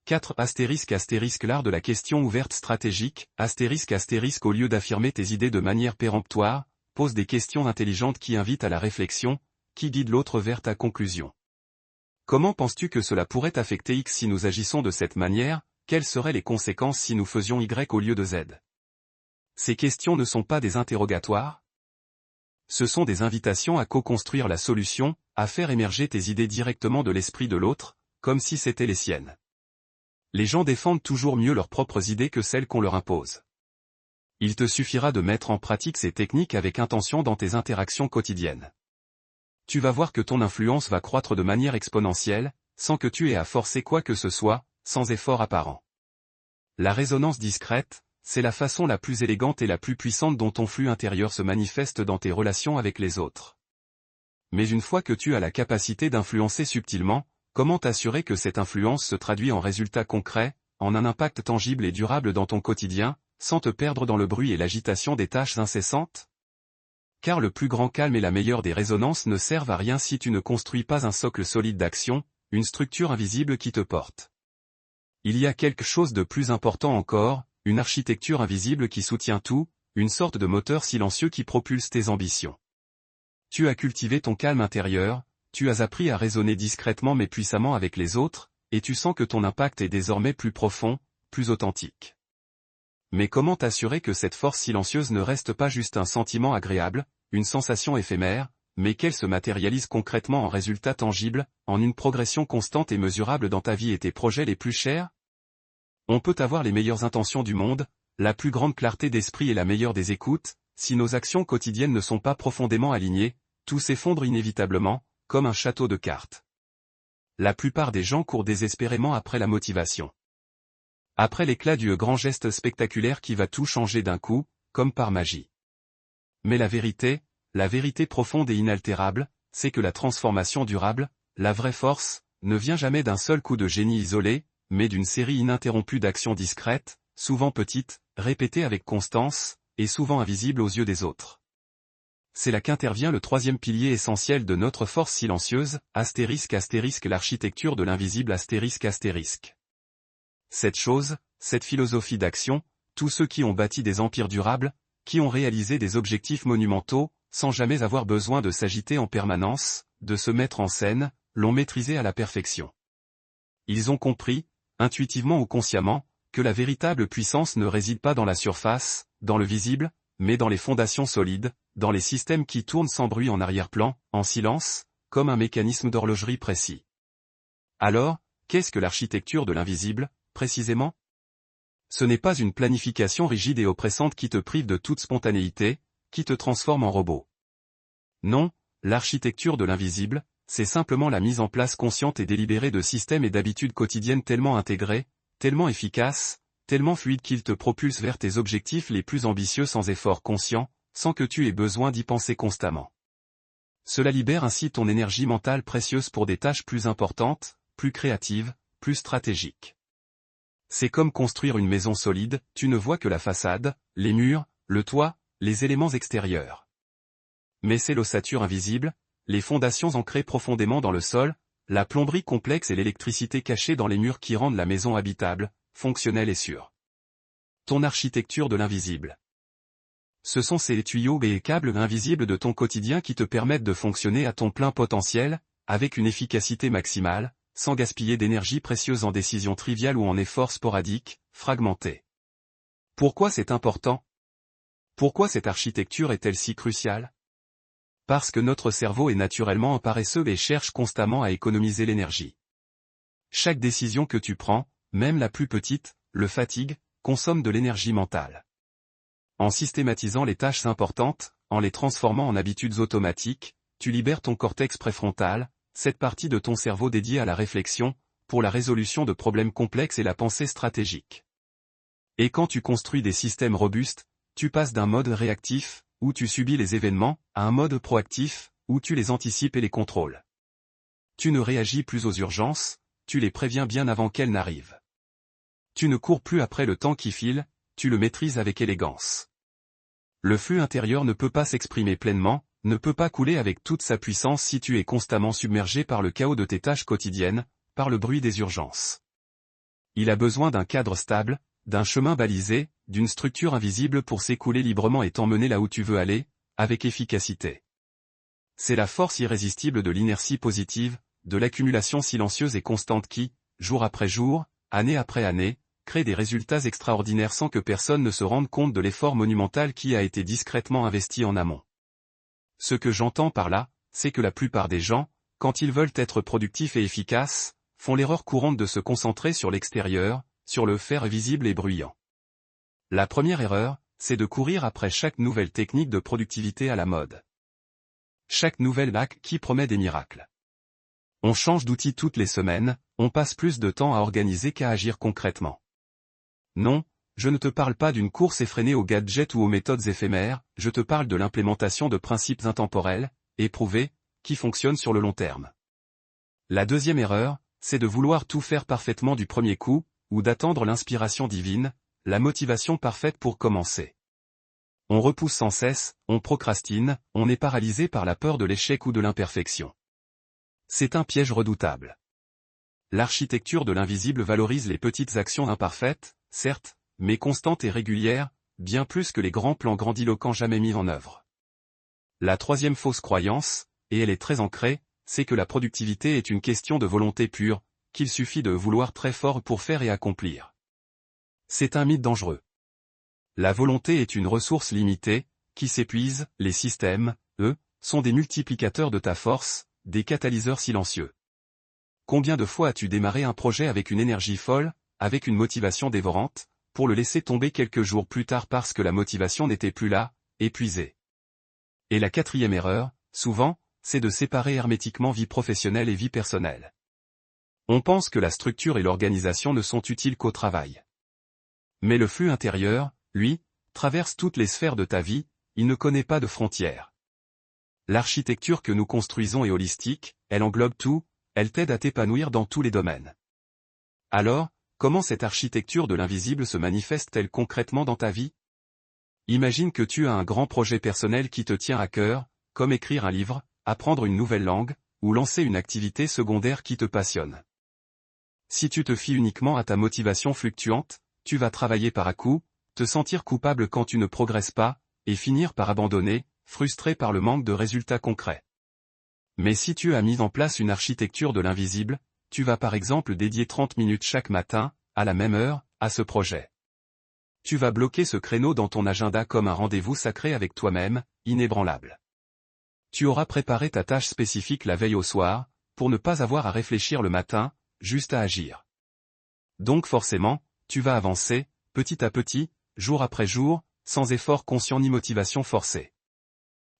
4 L'art de la question ouverte stratégique, au lieu d'affirmer tes idées de manière péremptoire, pose des questions intelligentes qui invitent à la réflexion, qui guident l'autre vers ta conclusion. Comment penses-tu que cela pourrait affecter X si nous agissons de cette manière, quelles seraient les conséquences si nous faisions Y au lieu de Z? Ces questions ne sont pas des interrogatoires? Ce sont des invitations à co-construire la solution, à faire émerger tes idées directement de l'esprit de l'autre, comme si c'était les siennes. Les gens défendent toujours mieux leurs propres idées que celles qu'on leur impose. Il te suffira de mettre en pratique ces techniques avec intention dans tes interactions quotidiennes. Tu vas voir que ton influence va croître de manière exponentielle, sans que tu aies à forcer quoi que ce soit, sans effort apparent. La résonance discrète, c'est la façon la plus élégante et la plus puissante dont ton flux intérieur se manifeste dans tes relations avec les autres. Mais une fois que tu as la capacité d'influencer subtilement, comment t'assurer que cette influence se traduit en résultats concrets, en un impact tangible et durable dans ton quotidien, sans te perdre dans le bruit et l'agitation des tâches incessantes? Car le plus grand calme et la meilleure des résonances ne servent à rien si tu ne construis pas un socle solide d'action, une structure invisible qui te porte. Il y a quelque chose de plus important encore, une architecture invisible qui soutient tout, une sorte de moteur silencieux qui propulse tes ambitions. Tu as cultivé ton calme intérieur, tu as appris à raisonner discrètement mais puissamment avec les autres, et tu sens que ton impact est désormais plus profond, plus authentique. Mais comment t'assurer que cette force silencieuse ne reste pas juste un sentiment agréable, une sensation éphémère, mais qu'elle se matérialise concrètement en résultats tangibles, en une progression constante et mesurable dans ta vie et tes projets les plus chers? On peut avoir les meilleures intentions du monde, la plus grande clarté d'esprit et la meilleure des écoutes, si nos actions quotidiennes ne sont pas profondément alignées, tout s'effondre inévitablement, comme un château de cartes. La plupart des gens courent désespérément après la motivation. Après l'éclat du grand geste spectaculaire qui va tout changer d'un coup, comme par magie. Mais la vérité profonde et inaltérable, c'est que la transformation durable, la vraie force, ne vient jamais d'un seul coup de génie isolé, mais d'une série ininterrompue d'actions discrètes, souvent petites, répétées avec constance, et souvent invisibles aux yeux des autres. C'est là qu'intervient le troisième pilier essentiel de notre force silencieuse, l'architecture de l'invisible Cette philosophie d'action, tous ceux qui ont bâti des empires durables, qui ont réalisé des objectifs monumentaux, sans jamais avoir besoin de s'agiter en permanence, de se mettre en scène, l'ont maîtrisé à la perfection. Ils ont compris, intuitivement ou consciemment, que la véritable puissance ne réside pas dans la surface, dans le visible, mais dans les fondations solides, dans les systèmes qui tournent sans bruit en arrière-plan, en silence, comme un mécanisme d'horlogerie précis. Alors, qu'est-ce que l'architecture de l'invisible, précisément? Ce n'est pas une planification rigide et oppressante qui te prive de toute spontanéité, qui te transforme en robot. Non, l'architecture de l'invisible, c'est simplement la mise en place consciente et délibérée de systèmes et d'habitudes quotidiennes tellement intégrés, tellement efficaces, tellement fluides qu'ils te propulsent vers tes objectifs les plus ambitieux sans effort conscient, sans que tu aies besoin d'y penser constamment. Cela libère ainsi ton énergie mentale précieuse pour des tâches plus importantes, plus créatives, plus stratégiques. C'est comme construire une maison solide, tu ne vois que la façade, les murs, le toit, les éléments extérieurs. Mais c'est l'ossature invisible, les fondations ancrées profondément dans le sol, la plomberie complexe et l'électricité cachée dans les murs qui rendent la maison habitable, fonctionnelle et sûre. Ton architecture de l'invisible. Ce sont ces tuyaux et câbles invisibles de ton quotidien qui te permettent de fonctionner à ton plein potentiel, avec une efficacité maximale, sans gaspiller d'énergie précieuse en décisions triviales ou en efforts sporadiques, fragmentés. Pourquoi c'est important? Pourquoi cette architecture est-elle si cruciale? Parce que notre cerveau est naturellement un paresseux et cherche constamment à économiser l'énergie. Chaque décision que tu prends, même la plus petite, le fatigue, consomme de l'énergie mentale. En systématisant les tâches importantes, en les transformant en habitudes automatiques, tu libères ton cortex préfrontal, cette partie de ton cerveau dédiée à la réflexion, pour la résolution de problèmes complexes et la pensée stratégique. Et quand tu construis des systèmes robustes, tu passes d'un mode réactif, où tu subis les événements, à un mode proactif, où tu les anticipes et les contrôles. Tu ne réagis plus aux urgences, tu les préviens bien avant qu'elles n'arrivent. Tu ne cours plus après le temps qui file, tu le maîtrises avec élégance. Le flux intérieur ne peut pas s'exprimer pleinement, ne peut pas couler avec toute sa puissance si tu es constamment submergé par le chaos de tes tâches quotidiennes, par le bruit des urgences. Il a besoin d'un cadre stable, d'un chemin balisé, d'une structure invisible pour s'écouler librement et t'emmener là où tu veux aller, avec efficacité. C'est la force irrésistible de l'inertie positive, de l'accumulation silencieuse et constante qui, jour après jour, année après année, crée des résultats extraordinaires sans que personne ne se rende compte de l'effort monumental qui a été discrètement investi en amont. Ce que j'entends par là, c'est que la plupart des gens, quand ils veulent être productifs et efficaces, font l'erreur courante de se concentrer sur l'extérieur, sur le faire visible et bruyant. La première erreur, c'est de courir après chaque nouvelle technique de productivité à la mode. Chaque nouvelle hack qui promet des miracles. On change d'outil toutes les semaines, on passe plus de temps à organiser qu'à agir concrètement. Non, je ne te parle pas d'une course effrénée aux gadgets ou aux méthodes éphémères, je te parle de l'implémentation de principes intemporels, éprouvés, qui fonctionnent sur le long terme. La deuxième erreur, c'est de vouloir tout faire parfaitement du premier coup, ou d'attendre l'inspiration divine, la motivation parfaite pour commencer. On repousse sans cesse, on procrastine, on est paralysé par la peur de l'échec ou de l'imperfection. C'est un piège redoutable. L'architecture de l'invisible valorise les petites actions imparfaites, certes, mais constantes et régulières, bien plus que les grands plans grandiloquents jamais mis en œuvre. La troisième fausse croyance, et elle est très ancrée, c'est que la productivité est une question de volonté pure, qu'il suffit de vouloir très fort pour faire et accomplir. C'est un mythe dangereux. La volonté est une ressource limitée, qui s'épuise, les systèmes, eux, sont des multiplicateurs de ta force, des catalyseurs silencieux. Combien de fois as-tu démarré un projet avec une énergie folle, avec une motivation dévorante, pour le laisser tomber quelques jours plus tard parce que la motivation n'était plus là, épuisée. Et la quatrième erreur, souvent, c'est de séparer hermétiquement vie professionnelle et vie personnelle. On pense que la structure et l'organisation ne sont utiles qu'au travail. Mais le flux intérieur, lui, traverse toutes les sphères de ta vie, il ne connaît pas de frontières. L'architecture que nous construisons est holistique, elle englobe tout, elle t'aide à t'épanouir dans tous les domaines. Alors, comment cette architecture de l'invisible se manifeste-t-elle concrètement dans ta vie? Imagine que tu as un grand projet personnel qui te tient à cœur, comme écrire un livre, apprendre une nouvelle langue, ou lancer une activité secondaire qui te passionne. Si tu te fies uniquement à ta motivation fluctuante, tu vas travailler par à-coups, te sentir coupable quand tu ne progresses pas, et finir par abandonner, frustré par le manque de résultats concrets. Mais si tu as mis en place une architecture de l'invisible, tu vas par exemple dédier 30 minutes chaque matin, à la même heure, à ce projet. Tu vas bloquer ce créneau dans ton agenda comme un rendez-vous sacré avec toi-même, inébranlable. Tu auras préparé ta tâche spécifique la veille au soir, pour ne pas avoir à réfléchir le matin, juste à agir. Donc forcément, tu vas avancer, petit à petit, jour après jour, sans effort conscient ni motivation forcée.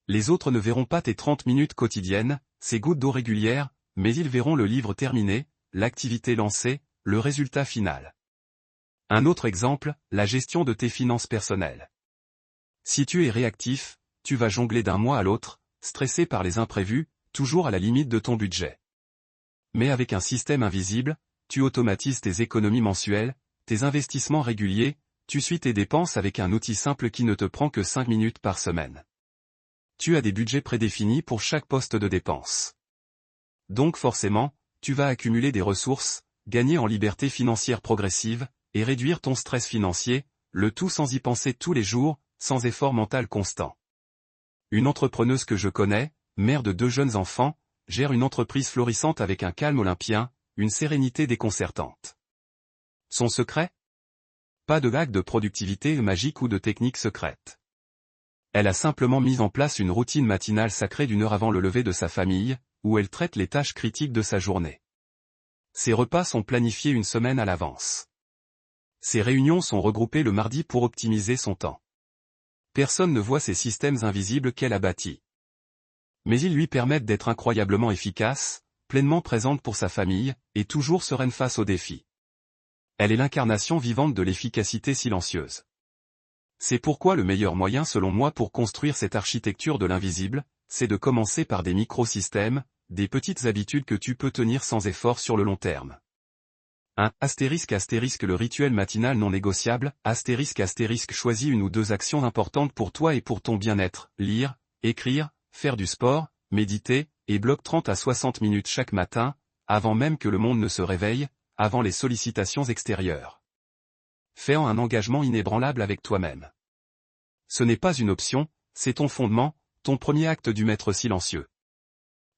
Les autres ne verront pas tes 30 minutes quotidiennes, ces gouttes d'eau régulières, mais ils verront le livre terminé, l'activité lancée, le résultat final. Un autre exemple, la gestion de tes finances personnelles. Si tu es réactif, tu vas jongler d'un mois à l'autre, stressé par les imprévus, toujours à la limite de ton budget. Mais avec un système invisible, tu automatises tes économies mensuelles, tes investissements réguliers, tu suis tes dépenses avec un outil simple qui ne te prend que 5 minutes par semaine. Tu as des budgets prédéfinis pour chaque poste de dépense. Donc forcément, tu vas accumuler des ressources, gagner en liberté financière progressive, et réduire ton stress financier, le tout sans y penser tous les jours, sans effort mental constant. Une entrepreneuse que je connais, mère de 2 jeunes enfants, gère une entreprise florissante avec un calme olympien, une sérénité déconcertante. Son secret? Pas de hack de productivité magique ou de technique secrète. Elle a simplement mis en place une routine matinale sacrée d'1 heure avant le lever de sa famille, où elle traite les tâches critiques de sa journée. Ses repas sont planifiés une semaine à l'avance. Ses réunions sont regroupées le mardi pour optimiser son temps. Personne ne voit ces systèmes invisibles qu'elle a bâtis. Mais ils lui permettent d'être incroyablement efficace, pleinement présente pour sa famille, et toujours sereine face aux défis. Elle est l'incarnation vivante de l'efficacité silencieuse. C'est pourquoi le meilleur moyen selon moi pour construire cette architecture de l'invisible, c'est de commencer par des microsystèmes, des petites habitudes que tu peux tenir sans effort sur le long terme. 1. Le rituel matinal non négociable, choisis une ou deux actions importantes pour toi et pour ton bien-être, lire, écrire, faire du sport, méditer, et bloque 30 à 60 minutes chaque matin, avant même que le monde ne se réveille, avant les sollicitations extérieures. Fais-en un engagement inébranlable avec toi-même. Ce n'est pas une option, c'est ton fondement, ton premier acte du maître silencieux.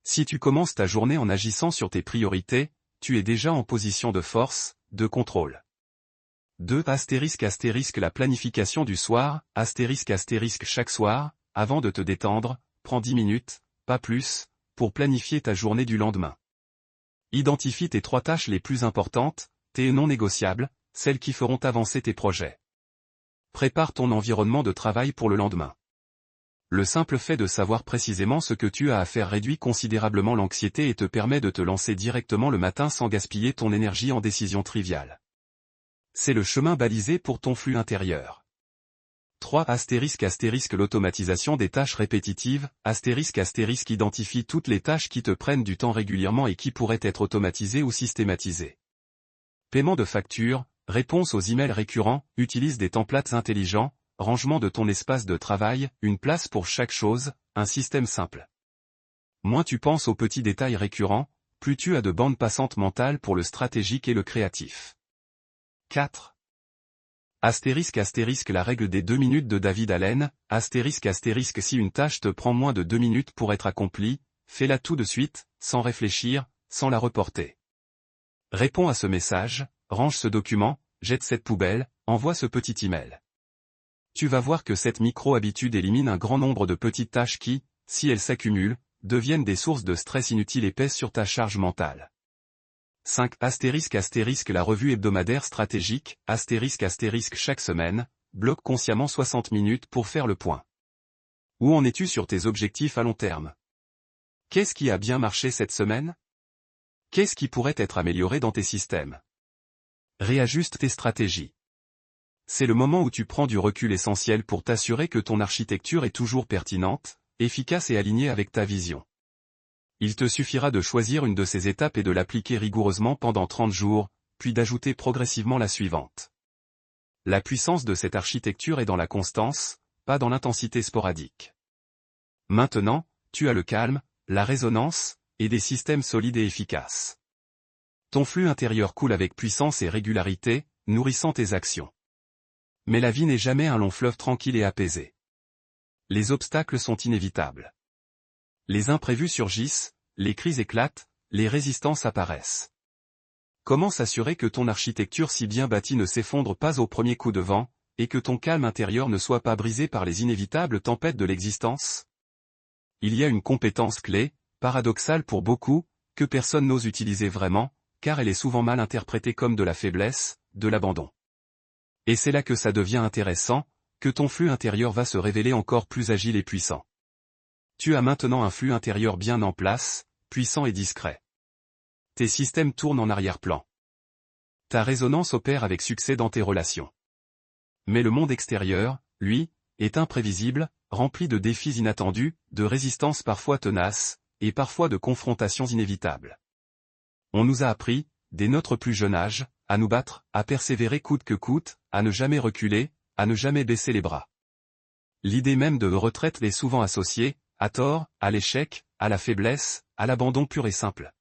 Si tu commences ta journée en agissant sur tes priorités, tu es déjà en position de force, de contrôle. 2. La planification du soir, chaque soir, avant de te détendre, prends 10 minutes, pas plus, pour planifier ta journée du lendemain. Identifie tes 3 tâches les plus importantes, tes non négociables, celles qui feront avancer tes projets. Prépare ton environnement de travail pour le lendemain. Le simple fait de savoir précisément ce que tu as à faire réduit considérablement l'anxiété et te permet de te lancer directement le matin sans gaspiller ton énergie en décisions triviales. C'est le chemin balisé pour ton flux intérieur. 3. L'automatisation des tâches répétitives, identifie toutes les tâches qui te prennent du temps régulièrement et qui pourraient être automatisées ou systématisées. Paiement de factures, réponse aux emails récurrents, utilise des templates intelligents, rangement de ton espace de travail, une place pour chaque chose, un système simple. Moins tu penses aux petits détails récurrents, plus tu as de bandes passantes mentales pour le stratégique et le créatif. 4. La règle des 2 minutes de David Allen, si une tâche te prend moins de 2 minutes pour être accomplie, fais-la tout de suite, sans réfléchir, sans la reporter. Réponds à ce message, range ce document, jette cette poubelle, envoie ce petit email. Tu vas voir que cette micro-habitude élimine un grand nombre de petites tâches qui, si elles s'accumulent, deviennent des sources de stress inutiles et pèsent sur ta charge mentale. 5. La revue hebdomadaire stratégique, chaque semaine, bloque consciemment 60 minutes pour faire le point. Où en es-tu sur tes objectifs à long terme? Qu'est-ce qui a bien marché cette semaine? Qu'est-ce qui pourrait être amélioré dans tes systèmes? Réajuste tes stratégies. C'est le moment où tu prends du recul essentiel pour t'assurer que ton architecture est toujours pertinente, efficace et alignée avec ta vision. Il te suffira de choisir une de ces étapes et de l'appliquer rigoureusement pendant 30 jours, puis d'ajouter progressivement la suivante. La puissance de cette architecture est dans la constance, pas dans l'intensité sporadique. Maintenant, tu as le calme, la résonance, et des systèmes solides et efficaces. Ton flux intérieur coule avec puissance et régularité, nourrissant tes actions. Mais la vie n'est jamais un long fleuve tranquille et apaisé. Les obstacles sont inévitables. Les imprévus surgissent, les crises éclatent, les résistances apparaissent. Comment s'assurer que ton architecture si bien bâtie ne s'effondre pas au premier coup de vent, et que ton calme intérieur ne soit pas brisé par les inévitables tempêtes de l'existence? Il y a une compétence clé, paradoxale pour beaucoup, que personne n'ose utiliser vraiment, car elle est souvent mal interprétée comme de la faiblesse, de l'abandon. Et c'est là que ça devient intéressant, que ton flux intérieur va se révéler encore plus agile et puissant. Tu as maintenant un flux intérieur bien en place, puissant et discret. Tes systèmes tournent en arrière-plan. Ta résonance opère avec succès dans tes relations. Mais le monde extérieur, lui, est imprévisible, rempli de défis inattendus, de résistances parfois tenaces, et parfois de confrontations inévitables. On nous a appris, dès notre plus jeune âge, à nous battre, à persévérer coûte que coûte, à ne jamais reculer, à ne jamais baisser les bras. L'idée même de retraite est souvent associée, à tort, à l'échec, à la faiblesse, à l'abandon pur et simple.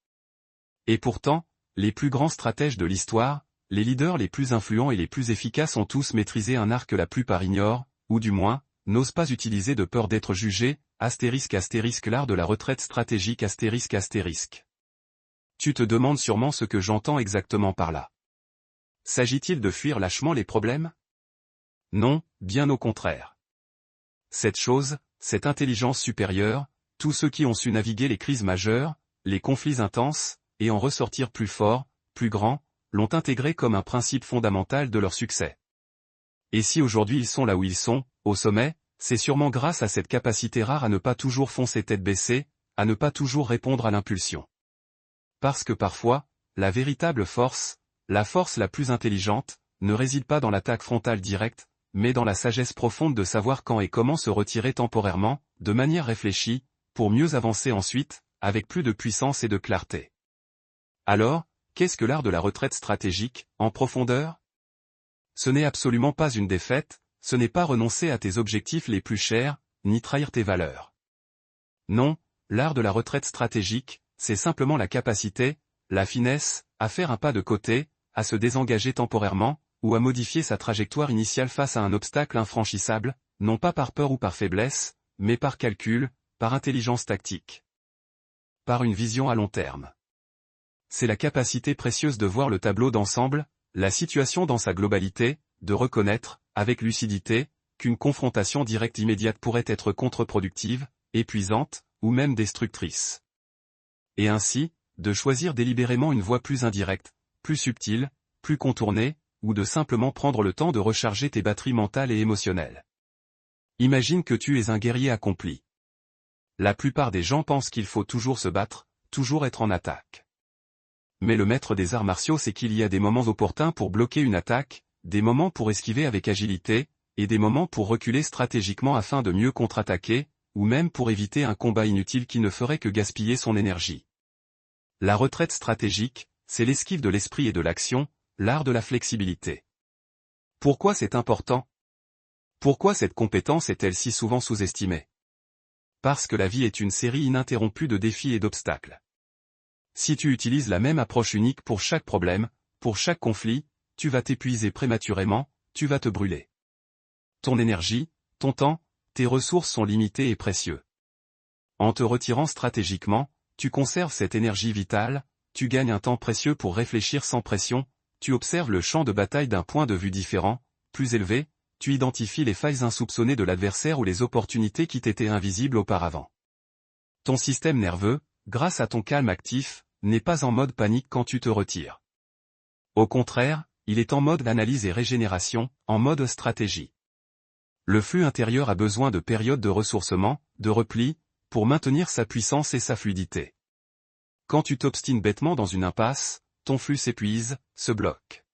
Et pourtant, les plus grands stratèges de l'histoire, les leaders les plus influents et les plus efficaces ont tous maîtrisé un art que la plupart ignorent, ou du moins, n'osent pas utiliser de peur d'être jugés, l'art de la retraite stratégique Tu te demandes sûrement ce que j'entends exactement par là. S'agit-il de fuir lâchement les problèmes? Non, bien au contraire. Cette chose, cette intelligence supérieure, tous ceux qui ont su naviguer les crises majeures, les conflits intenses, et en ressortir plus forts, plus grands, l'ont intégré comme un principe fondamental de leur succès. Et si aujourd'hui ils sont là où ils sont, au sommet, c'est sûrement grâce à cette capacité rare à ne pas toujours foncer tête baissée, à ne pas toujours répondre à l'impulsion. Parce que parfois, la véritable force, la force la plus intelligente, ne réside pas dans l'attaque frontale directe, mais dans la sagesse profonde de savoir quand et comment se retirer temporairement, de manière réfléchie, pour mieux avancer ensuite, avec plus de puissance et de clarté. Alors, qu'est-ce que l'art de la retraite stratégique, en profondeur? Ce n'est absolument pas une défaite, ce n'est pas renoncer à tes objectifs les plus chers, ni trahir tes valeurs. Non, l'art de la retraite stratégique, c'est simplement la capacité, la finesse, à faire un pas de côté, à se désengager temporairement, ou à modifier sa trajectoire initiale face à un obstacle infranchissable, non pas par peur ou par faiblesse, mais par calcul, par intelligence tactique. Par une vision à long terme. C'est la capacité précieuse de voir le tableau d'ensemble, la situation dans sa globalité, de reconnaître, avec lucidité, qu'une confrontation directe immédiate pourrait être contre-productive, épuisante, ou même destructrice. Et ainsi, de choisir délibérément une voie plus indirecte, plus subtile, plus contournée, ou de simplement prendre le temps de recharger tes batteries mentales et émotionnelles. Imagine que tu es un guerrier accompli. La plupart des gens pensent qu'il faut toujours se battre, toujours être en attaque. Mais le maître des arts martiaux sait qu'il y a des moments opportuns pour bloquer une attaque, des moments pour esquiver avec agilité, et des moments pour reculer stratégiquement afin de mieux contre-attaquer, ou même pour éviter un combat inutile qui ne ferait que gaspiller son énergie. La retraite stratégique, c'est l'esquive de l'esprit et de l'action, l'art de la flexibilité. Pourquoi c'est important? Pourquoi cette compétence est-elle si souvent sous-estimée? Parce que la vie est une série ininterrompue de défis et d'obstacles. Si tu utilises la même approche unique pour chaque problème, pour chaque conflit, tu vas t'épuiser prématurément, tu vas te brûler. Ton énergie, ton temps, tes ressources sont limitées et précieux. En te retirant stratégiquement, tu conserves cette énergie vitale, tu gagnes un temps précieux pour réfléchir sans pression, tu observes le champ de bataille d'un point de vue différent, plus élevé, tu identifies les failles insoupçonnées de l'adversaire ou les opportunités qui t'étaient invisibles auparavant. Ton système nerveux, grâce à ton calme actif, n'est pas en mode panique quand tu te retires. Au contraire, il est en mode analyse et régénération, en mode stratégie. Le flux intérieur a besoin de périodes de ressourcement, de repli, pour maintenir sa puissance et sa fluidité. Quand tu t'obstines bêtement dans une impasse, ton flux s'épuise, se bloque.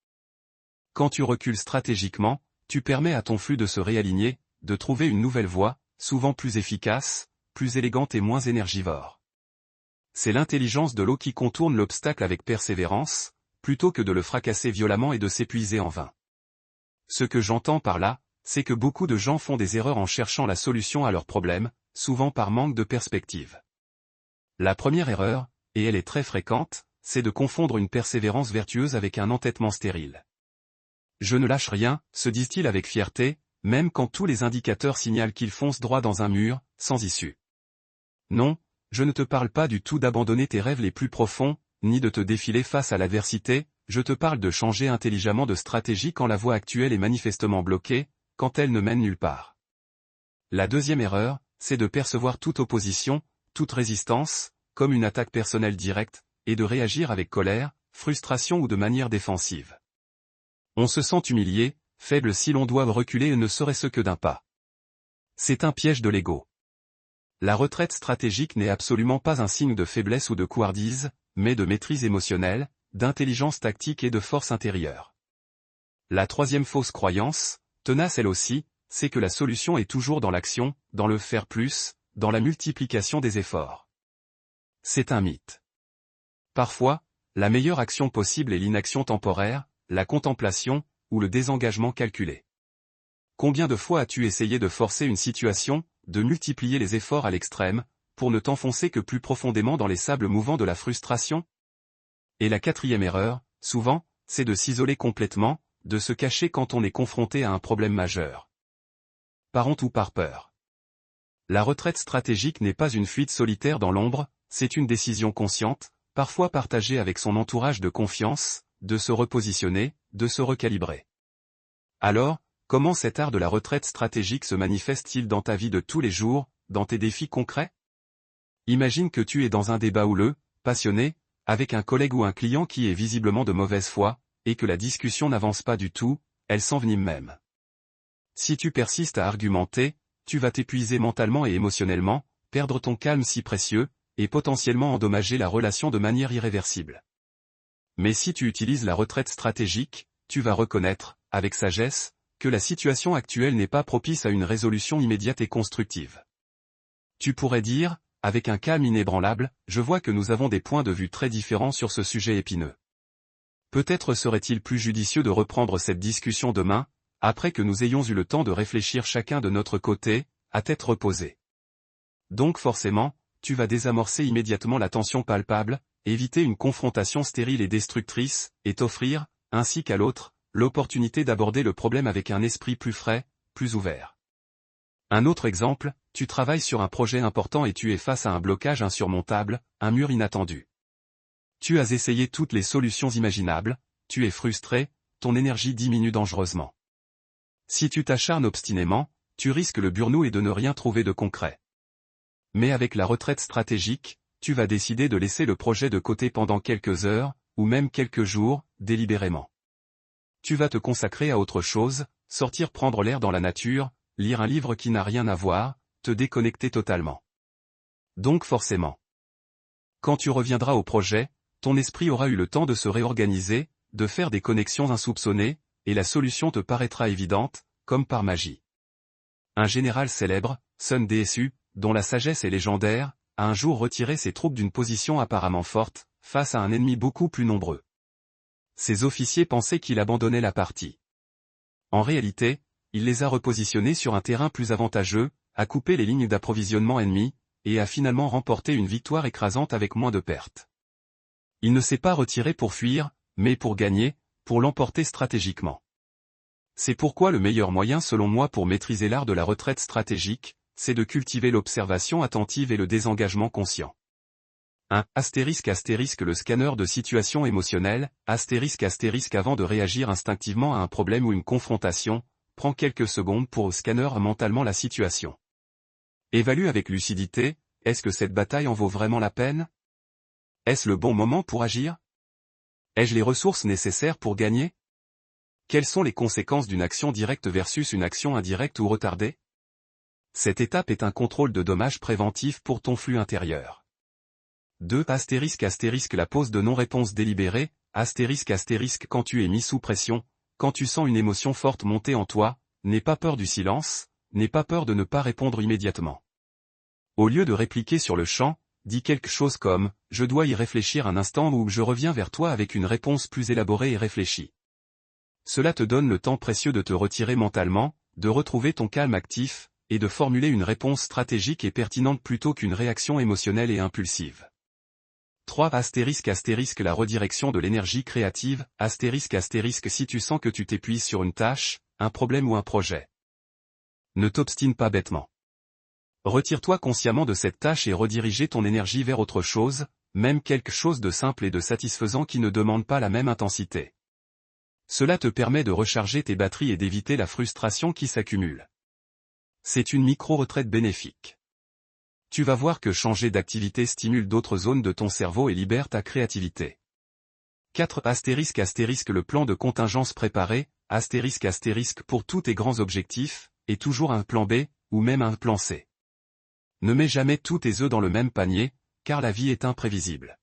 Quand tu recules stratégiquement, tu permets à ton flux de se réaligner, de trouver une nouvelle voie, souvent plus efficace, plus élégante et moins énergivore. C'est l'intelligence de l'eau qui contourne l'obstacle avec persévérance, plutôt que de le fracasser violemment et de s'épuiser en vain. Ce que j'entends par là, c'est que beaucoup de gens font des erreurs en cherchant la solution à leurs problèmes, souvent par manque de perspective. La première erreur, et elle est très fréquente, c'est de confondre une persévérance vertueuse avec un entêtement stérile. Je ne lâche rien, se disent-ils avec fierté, même quand tous les indicateurs signalent qu'ils foncent droit dans un mur, sans issue. Non, je ne te parle pas du tout d'abandonner tes rêves les plus profonds, ni de te défiler face à l'adversité, je te parle de changer intelligemment de stratégie quand la voie actuelle est manifestement bloquée, quand elle ne mène nulle part. La deuxième erreur, c'est de percevoir toute opposition, toute résistance, comme une attaque personnelle directe, et de réagir avec colère, frustration ou de manière défensive. On se sent humilié, faible si l'on doit reculer et ne serait-ce que d'un pas. C'est un piège de l'ego. La retraite stratégique n'est absolument pas un signe de faiblesse ou de couardise, mais de maîtrise émotionnelle, d'intelligence tactique et de force intérieure. La troisième fausse croyance, tenace elle aussi, c'est que la solution est toujours dans l'action, dans le faire plus, dans la multiplication des efforts. C'est un mythe. Parfois, la meilleure action possible est l'inaction temporaire, la contemplation, ou le désengagement calculé. Combien de fois as-tu essayé de forcer une situation, de multiplier les efforts à l'extrême, pour ne t'enfoncer que plus profondément dans les sables mouvants de la frustration? Et la quatrième erreur, souvent, c'est de s'isoler complètement, de se cacher quand on est confronté à un problème majeur. Par honte ou par peur. La retraite stratégique n'est pas une fuite solitaire dans l'ombre, c'est une décision consciente, parfois partagée avec son entourage de confiance, de se repositionner, de se recalibrer. Alors, comment cet art de la retraite stratégique se manifeste-t-il dans ta vie de tous les jours, dans tes défis concrets? Imagine que tu es dans un débat houleux, passionné, avec un collègue ou un client qui est visiblement de mauvaise foi, et que la discussion n'avance pas du tout, elle s'envenime même. Si tu persistes à argumenter, tu vas t'épuiser mentalement et émotionnellement, perdre ton calme si précieux, et potentiellement endommager la relation de manière irréversible. Mais si tu utilises la retraite stratégique, tu vas reconnaître, avec sagesse, que la situation actuelle n'est pas propice à une résolution immédiate et constructive. Tu pourrais dire, avec un calme inébranlable, je vois que nous avons des points de vue très différents sur ce sujet épineux. Peut-être serait-il plus judicieux de reprendre cette discussion demain, après que nous ayons eu le temps de réfléchir chacun de notre côté, à tête reposée. Donc forcément, tu vas désamorcer immédiatement la tension palpable, éviter une confrontation stérile et destructrice, et t'offrir, ainsi qu'à l'autre, l'opportunité d'aborder le problème avec un esprit plus frais, plus ouvert. Un autre exemple, tu travailles sur un projet important et tu es face à un blocage insurmontable, un mur inattendu. Tu as essayé toutes les solutions imaginables, tu es frustré, ton énergie diminue dangereusement. Si tu t'acharnes obstinément, tu risques le burn-out et de ne rien trouver de concret. Mais avec la retraite stratégique, tu vas décider de laisser le projet de côté pendant quelques heures, ou même quelques jours, délibérément. Tu vas te consacrer à autre chose, sortir prendre l'air dans la nature, lire un livre qui n'a rien à voir, te déconnecter totalement. Donc forcément, quand tu reviendras au projet, ton esprit aura eu le temps de se réorganiser, de faire des connexions insoupçonnées, et la solution te paraîtra évidente, comme par magie. Un général célèbre, Sun Tzu, dont la sagesse est légendaire, a un jour retiré ses troupes d'une position apparemment forte, face à un ennemi beaucoup plus nombreux. Ses officiers pensaient qu'il abandonnait la partie. En réalité, il les a repositionnés sur un terrain plus avantageux, a coupé les lignes d'approvisionnement ennemies, et a finalement remporté une victoire écrasante avec moins de pertes. Il ne s'est pas retiré pour fuir, mais pour gagner, pour l'emporter stratégiquement. C'est pourquoi le meilleur moyen selon moi pour maîtriser l'art de la retraite stratégique, c'est de cultiver l'observation attentive et le désengagement conscient. 1. Le scanner de situation émotionnelle, avant de réagir instinctivement à un problème ou une confrontation, prend quelques secondes pour scanner mentalement la situation. Évalue avec lucidité, est-ce que cette bataille en vaut vraiment la peine? Est-ce le bon moment pour agir? Ai-je les ressources nécessaires pour gagner? Quelles sont les conséquences d'une action directe versus une action indirecte ou retardée? Cette étape est un contrôle de dommages préventif pour ton flux intérieur. 2. La pause de non-réponse délibérée, quand tu es mis sous pression, quand tu sens une émotion forte monter en toi, n'aie pas peur du silence, n'aie pas peur de ne pas répondre immédiatement. Au lieu de répliquer sur le champ, dis quelque chose comme « je dois y réfléchir un instant » ou « je reviens vers toi avec une réponse plus élaborée et réfléchie ». Cela te donne le temps précieux de te retirer mentalement, de retrouver ton calme actif, et de formuler une réponse stratégique et pertinente plutôt qu'une réaction émotionnelle et impulsive. 3. La redirection de l'énergie créative, si tu sens que tu t'épuises sur une tâche, un problème ou un projet. Ne t'obstine pas bêtement. Retire-toi consciemment de cette tâche et rediriger ton énergie vers autre chose, même quelque chose de simple et de satisfaisant qui ne demande pas la même intensité. Cela te permet de recharger tes batteries et d'éviter la frustration qui s'accumule. C'est une micro-retraite bénéfique. Tu vas voir que changer d'activité stimule d'autres zones de ton cerveau et libère ta créativité. 4. Le plan de contingence préparé, pour tous tes grands objectifs, et toujours un plan B, ou même un plan C. Ne mets jamais tous tes œufs dans le même panier, car la vie est imprévisible.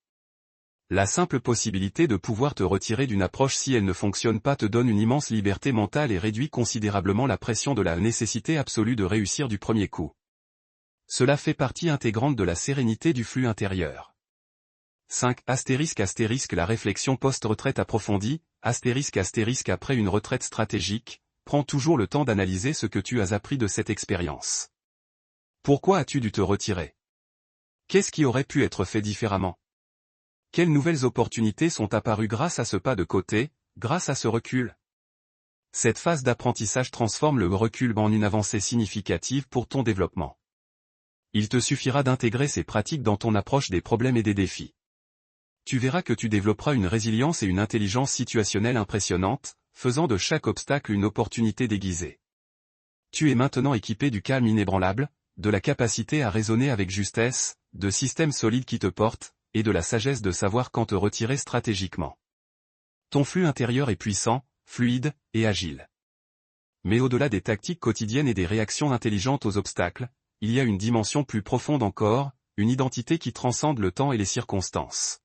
La simple possibilité de pouvoir te retirer d'une approche si elle ne fonctionne pas te donne une immense liberté mentale et réduit considérablement la pression de la nécessité absolue de réussir du premier coup. Cela fait partie intégrante de la sérénité du flux intérieur. 5. La réflexion post-retraite approfondie, après une retraite stratégique, prends toujours le temps d'analyser ce que tu as appris de cette expérience. Pourquoi as-tu dû te retirer? Qu'est-ce qui aurait pu être fait différemment? Quelles nouvelles opportunités sont apparues grâce à ce pas de côté, grâce à ce recul? Cette phase d'apprentissage transforme le recul en une avancée significative pour ton développement. Il te suffira d'intégrer ces pratiques dans ton approche des problèmes et des défis. Tu verras que tu développeras une résilience et une intelligence situationnelle impressionnantes, faisant de chaque obstacle une opportunité déguisée. Tu es maintenant équipé du calme inébranlable, de la capacité à raisonner avec justesse, de systèmes solides qui te portent, et de la sagesse de savoir quand te retirer stratégiquement. Ton flux intérieur est puissant, fluide, et agile. Mais au-delà des tactiques quotidiennes et des réactions intelligentes aux obstacles, il y a une dimension plus profonde encore, une identité qui transcende le temps et les circonstances.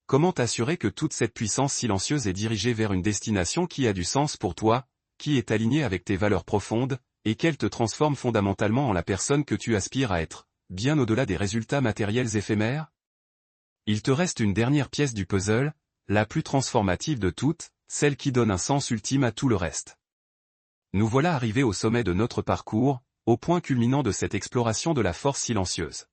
Comment t'assurer que toute cette puissance silencieuse est dirigée vers une destination qui a du sens pour toi, qui est alignée avec tes valeurs profondes, et qu'elle te transforme fondamentalement en la personne que tu aspires à être, bien au-delà des résultats matériels éphémères? Il te reste une dernière pièce du puzzle, la plus transformative de toutes, celle qui donne un sens ultime à tout le reste. Nous voilà arrivés au sommet de notre parcours, au point culminant de cette exploration de la force silencieuse.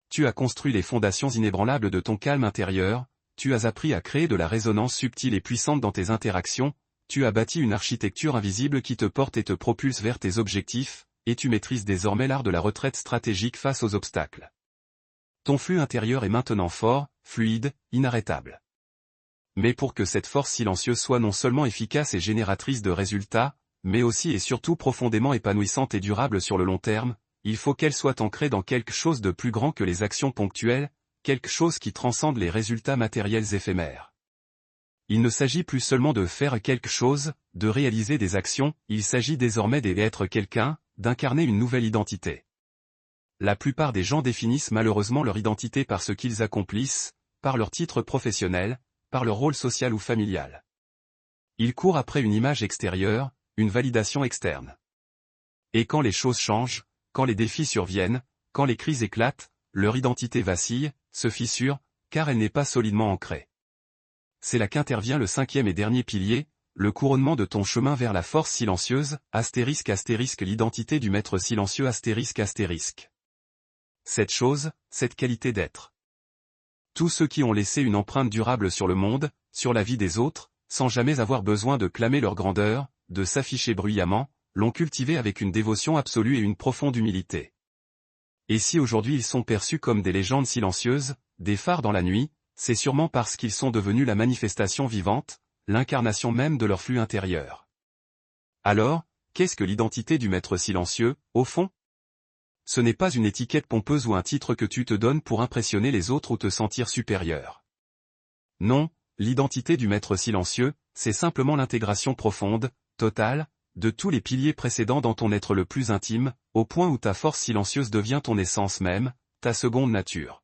Tu as construit les fondations inébranlables de ton calme intérieur, tu as appris à créer de la résonance subtile et puissante dans tes interactions, tu as bâti une architecture invisible qui te porte et te propulse vers tes objectifs, et tu maîtrises désormais l'art de la retraite stratégique face aux obstacles. Ton flux intérieur est maintenant fort, fluide, inarrêtable. Mais pour que cette force silencieuse soit non seulement efficace et génératrice de résultats, mais aussi et surtout profondément épanouissante et durable sur le long terme, il faut qu'elle soit ancrée dans quelque chose de plus grand que les actions ponctuelles, quelque chose qui transcende les résultats matériels éphémères. Il ne s'agit plus seulement de faire quelque chose, de réaliser des actions, il s'agit désormais d'être quelqu'un, d'incarner une nouvelle identité. La plupart des gens définissent malheureusement leur identité par ce qu'ils accomplissent, par leur titre professionnel, par leur rôle social ou familial. Ils courent après une image extérieure, une validation externe. Et quand les choses changent, quand les défis surviennent, quand les crises éclatent, leur identité vacille, se fissure, car elle n'est pas solidement ancrée. C'est là qu'intervient le cinquième et dernier pilier, le couronnement de ton chemin vers la force silencieuse, *** l'identité du maître silencieux ***. Cette chose, cette qualité d'être. Tous ceux qui ont laissé une empreinte durable sur le monde, sur la vie des autres, sans jamais avoir besoin de clamer leur grandeur, de s'afficher bruyamment, l'ont cultivé avec une dévotion absolue et une profonde humilité. Et si aujourd'hui ils sont perçus comme des légendes silencieuses, des phares dans la nuit, c'est sûrement parce qu'ils sont devenus la manifestation vivante, l'incarnation même de leur flux intérieur. Alors, qu'est-ce que l'identité du maître silencieux, au fond? Ce n'est pas une étiquette pompeuse ou un titre que tu te donnes pour impressionner les autres ou te sentir supérieur. Non, l'identité du maître silencieux, c'est simplement l'intégration profonde, totale, de tous les piliers précédents dans ton être le plus intime, au point où ta force silencieuse devient ton essence même, ta seconde nature.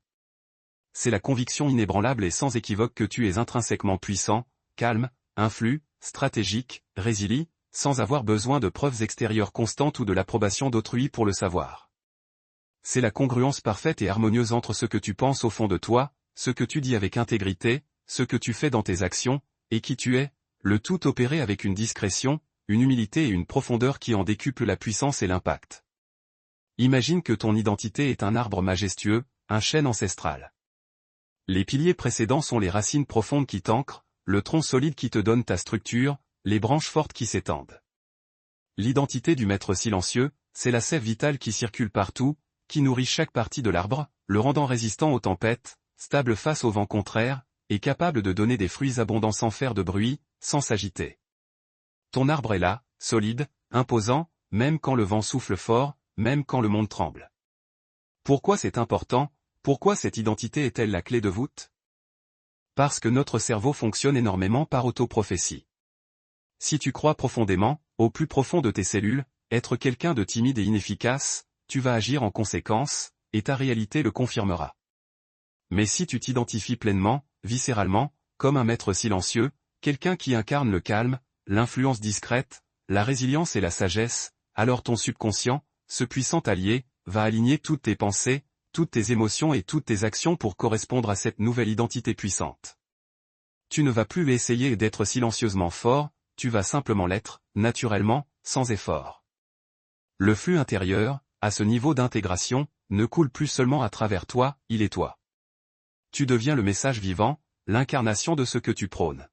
C'est la conviction inébranlable et sans équivoque que tu es intrinsèquement puissant, calme, influx, stratégique, résilient, sans avoir besoin de preuves extérieures constantes ou de l'approbation d'autrui pour le savoir. C'est la congruence parfaite et harmonieuse entre ce que tu penses au fond de toi, ce que tu dis avec intégrité, ce que tu fais dans tes actions, et qui tu es, le tout opéré avec une discrétion, une humilité et une profondeur qui en décuplent la puissance et l'impact. Imagine que ton identité est un arbre majestueux, un chêne ancestral. Les piliers précédents sont les racines profondes qui t'ancrent, le tronc solide qui te donne ta structure, les branches fortes qui s'étendent. L'identité du maître silencieux, c'est la sève vitale qui circule partout, qui nourrit chaque partie de l'arbre, le rendant résistant aux tempêtes, stable face aux vents contraires, et capable de donner des fruits abondants sans faire de bruit, sans s'agiter. Ton arbre est là, solide, imposant, même quand le vent souffle fort, même quand le monde tremble. Pourquoi c'est important? Pourquoi cette identité est-elle la clé de voûte? Parce que notre cerveau fonctionne énormément par autoprophétie. Si tu crois profondément, au plus profond de tes cellules, être quelqu'un de timide et inefficace, tu vas agir en conséquence, et ta réalité le confirmera. Mais si tu t'identifies pleinement, viscéralement, comme un maître silencieux, quelqu'un qui incarne le calme, l'influence discrète, la résilience et la sagesse, alors ton subconscient, ce puissant allié, va aligner toutes tes pensées, toutes tes émotions et toutes tes actions pour correspondre à cette nouvelle identité puissante. Tu ne vas plus essayer d'être silencieusement fort, tu vas simplement l'être, naturellement, sans effort. Le flux intérieur, à ce niveau d'intégration, ne coule plus seulement à travers toi, il est toi. Tu deviens le message vivant, l'incarnation de ce que tu prônes.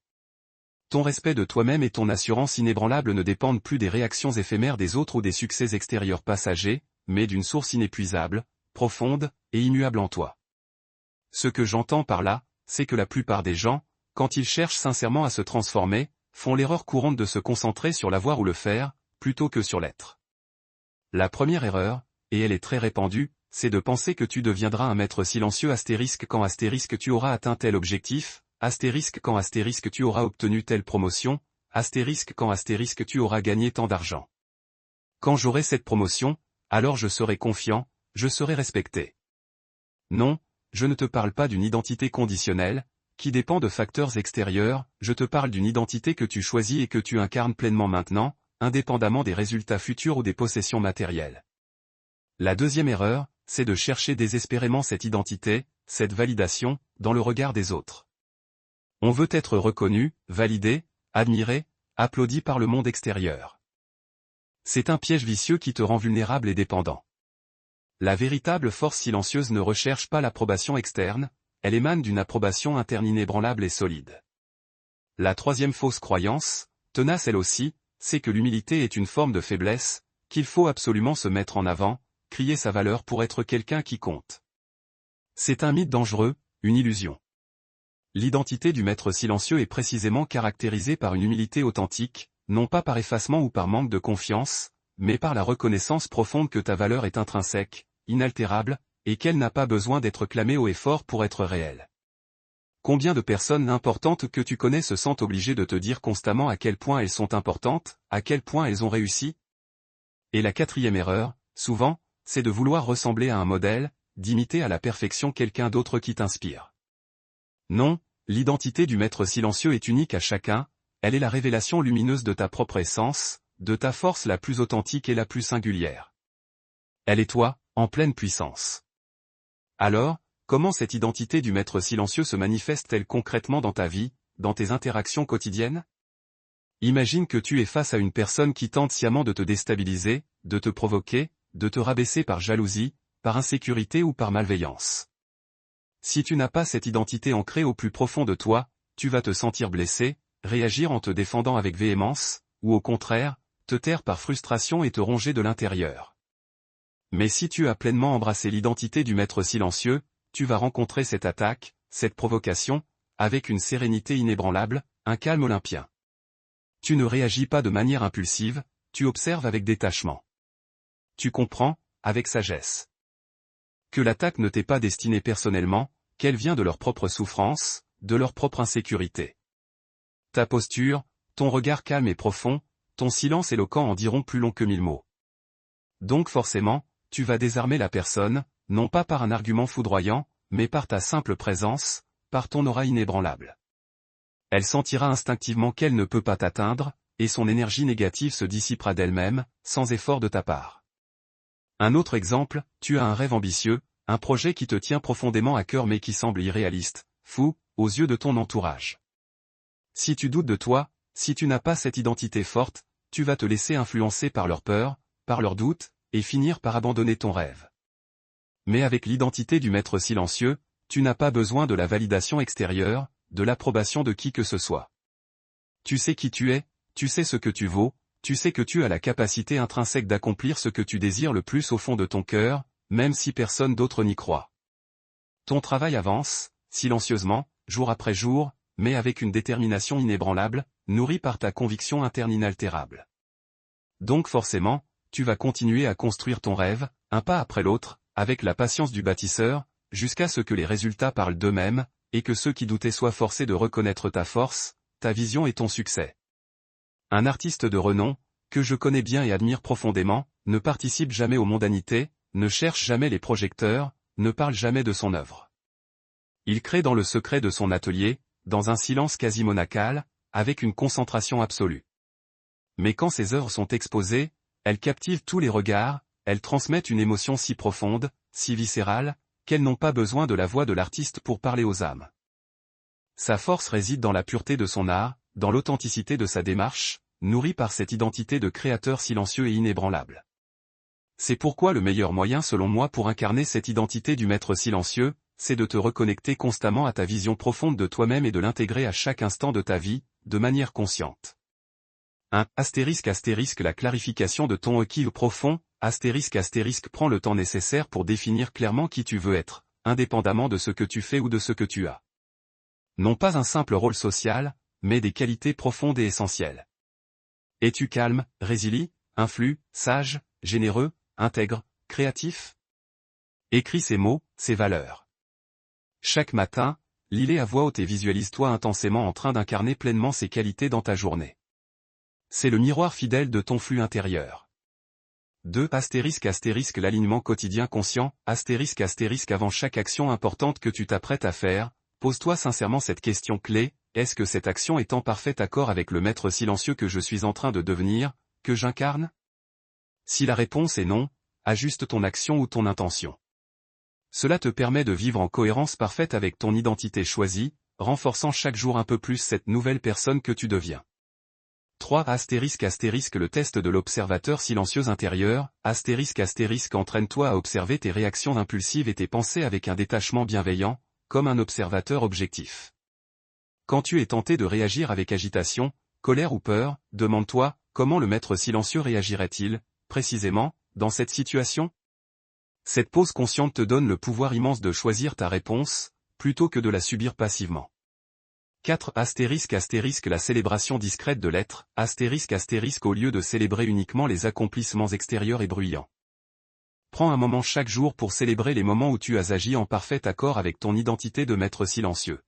Ton respect de toi-même et ton assurance inébranlable ne dépendent plus des réactions éphémères des autres ou des succès extérieurs passagers, mais d'une source inépuisable, profonde, et immuable en toi. Ce que j'entends par là, c'est que la plupart des gens, quand ils cherchent sincèrement à se transformer, font l'erreur courante de se concentrer sur l'avoir ou le faire, plutôt que sur l'être. La première erreur, et elle est très répandue, c'est de penser que tu deviendras un maître silencieux quand tu auras atteint tel objectif, quand tu auras obtenu telle promotion, quand tu auras gagné tant d'argent. Quand j'aurai cette promotion, alors je serai confiant, je serai respecté. Non, je ne te parle pas d'une identité conditionnelle, qui dépend de facteurs extérieurs, je te parle d'une identité que tu choisis et que tu incarnes pleinement maintenant, indépendamment des résultats futurs ou des possessions matérielles. La deuxième erreur, c'est de chercher désespérément cette identité, cette validation, dans le regard des autres. On veut être reconnu, validé, admiré, applaudi par le monde extérieur. C'est un piège vicieux qui te rend vulnérable et dépendant. La véritable force silencieuse ne recherche pas l'approbation externe, elle émane d'une approbation interne inébranlable et solide. La troisième fausse croyance, tenace elle aussi, c'est que l'humilité est une forme de faiblesse, qu'il faut absolument se mettre en avant, crier sa valeur pour être quelqu'un qui compte. C'est un mythe dangereux, une illusion. L'identité du maître silencieux est précisément caractérisée par une humilité authentique, non pas par effacement ou par manque de confiance, mais par la reconnaissance profonde que ta valeur est intrinsèque, inaltérable, et qu'elle n'a pas besoin d'être clamée haut et fort pour être réelle. Combien de personnes importantes que tu connais se sentent obligées de te dire constamment à quel point elles sont importantes, à quel point elles ont réussi? Et la quatrième erreur, souvent, c'est de vouloir ressembler à un modèle, d'imiter à la perfection quelqu'un d'autre qui t'inspire. Non, l'identité du maître silencieux est unique à chacun, elle est la révélation lumineuse de ta propre essence, de ta force la plus authentique et la plus singulière. Elle est toi, en pleine puissance. Alors, comment cette identité du maître silencieux se manifeste-t-elle concrètement dans ta vie, dans tes interactions quotidiennes? Imagine que tu es face à une personne qui tente sciemment de te déstabiliser, de te provoquer, de te rabaisser par jalousie, par insécurité ou par malveillance. Si tu n'as pas cette identité ancrée au plus profond de toi, tu vas te sentir blessé, réagir en te défendant avec véhémence, ou au contraire, te taire par frustration et te ronger de l'intérieur. Mais si tu as pleinement embrassé l'identité du maître silencieux, tu vas rencontrer cette attaque, cette provocation, avec une sérénité inébranlable, un calme olympien. Tu ne réagis pas de manière impulsive, tu observes avec détachement. Tu comprends, avec sagesse, que l'attaque ne t'est pas destinée personnellement, qu'elle vient de leur propre souffrance, de leur propre insécurité. Ta posture, ton regard calme et profond, ton silence éloquent en diront plus long que 1000 mots. Donc forcément, tu vas désarmer la personne, non pas par un argument foudroyant, mais par ta simple présence, par ton aura inébranlable. Elle sentira instinctivement qu'elle ne peut pas t'atteindre, et son énergie négative se dissipera d'elle-même, sans effort de ta part. Un autre exemple, tu as un rêve ambitieux, un projet qui te tient profondément à cœur mais qui semble irréaliste, fou, aux yeux de ton entourage. Si tu doutes de toi, si tu n'as pas cette identité forte, tu vas te laisser influencer par leur peur, par leurs doutes, et finir par abandonner ton rêve. Mais avec l'identité du maître silencieux, tu n'as pas besoin de la validation extérieure, de l'approbation de qui que ce soit. Tu sais qui tu es, tu sais ce que tu vaux, tu sais que tu as la capacité intrinsèque d'accomplir ce que tu désires le plus au fond de ton cœur, même si personne d'autre n'y croit. Ton travail avance, silencieusement, jour après jour, mais avec une détermination inébranlable, nourrie par ta conviction interne inaltérable. Donc forcément, tu vas continuer à construire ton rêve, un pas après l'autre, avec la patience du bâtisseur, jusqu'à ce que les résultats parlent d'eux-mêmes, et que ceux qui doutaient soient forcés de reconnaître ta force, ta vision et ton succès. Un artiste de renom, que je connais bien et admire profondément, ne participe jamais aux mondanités, ne cherche jamais les projecteurs, ne parle jamais de son œuvre. Il crée dans le secret de son atelier, dans un silence quasi monacal, avec une concentration absolue. Mais quand ses œuvres sont exposées, elles captivent tous les regards, elles transmettent une émotion si profonde, si viscérale, qu'elles n'ont pas besoin de la voix de l'artiste pour parler aux âmes. Sa force réside dans la pureté de son art, dans l'authenticité de sa démarche, nourrie par cette identité de créateur silencieux et inébranlable. C'est pourquoi le meilleur moyen selon moi pour incarner cette identité du maître silencieux, c'est de te reconnecter constamment à ta vision profonde de toi-même et de l'intégrer à chaque instant de ta vie, de manière consciente. La clarification de ton qui profond, prends le temps nécessaire pour définir clairement qui tu veux être, indépendamment de ce que tu fais ou de ce que tu as. Non pas un simple rôle social, mais des qualités profondes et essentielles. Es-tu calme, résilient, influe, sage, généreux, intègre, créatif? Écris ces mots, ces valeurs. Chaque matin, lis-les à voix haute et visualise-toi intensément en train d'incarner pleinement ces qualités dans ta journée. C'est le miroir fidèle de ton flux intérieur. 2. L'alignement quotidien conscient, avant chaque action importante que tu t'apprêtes à faire, pose-toi sincèrement cette question clé, est-ce que cette action est en parfait accord avec le maître silencieux que je suis en train de devenir, que j'incarne? Si la réponse est non, ajuste ton action ou ton intention. Cela te permet de vivre en cohérence parfaite avec ton identité choisie, renforçant chaque jour un peu plus cette nouvelle personne que tu deviens. 3. Le test de l'observateur silencieux intérieur, entraîne-toi à observer tes réactions impulsives et tes pensées avec un détachement bienveillant, comme un observateur objectif. Quand tu es tenté de réagir avec agitation, colère ou peur, demande-toi, comment le maître silencieux réagirait-il, précisément, dans cette situation? Cette pause consciente te donne le pouvoir immense de choisir ta réponse, plutôt que de la subir passivement. 4. La célébration discrète de l'être, au lieu de célébrer uniquement les accomplissements extérieurs et bruyants. Prends un moment chaque jour pour célébrer les moments où tu as agi en parfait accord avec ton identité de maître silencieux.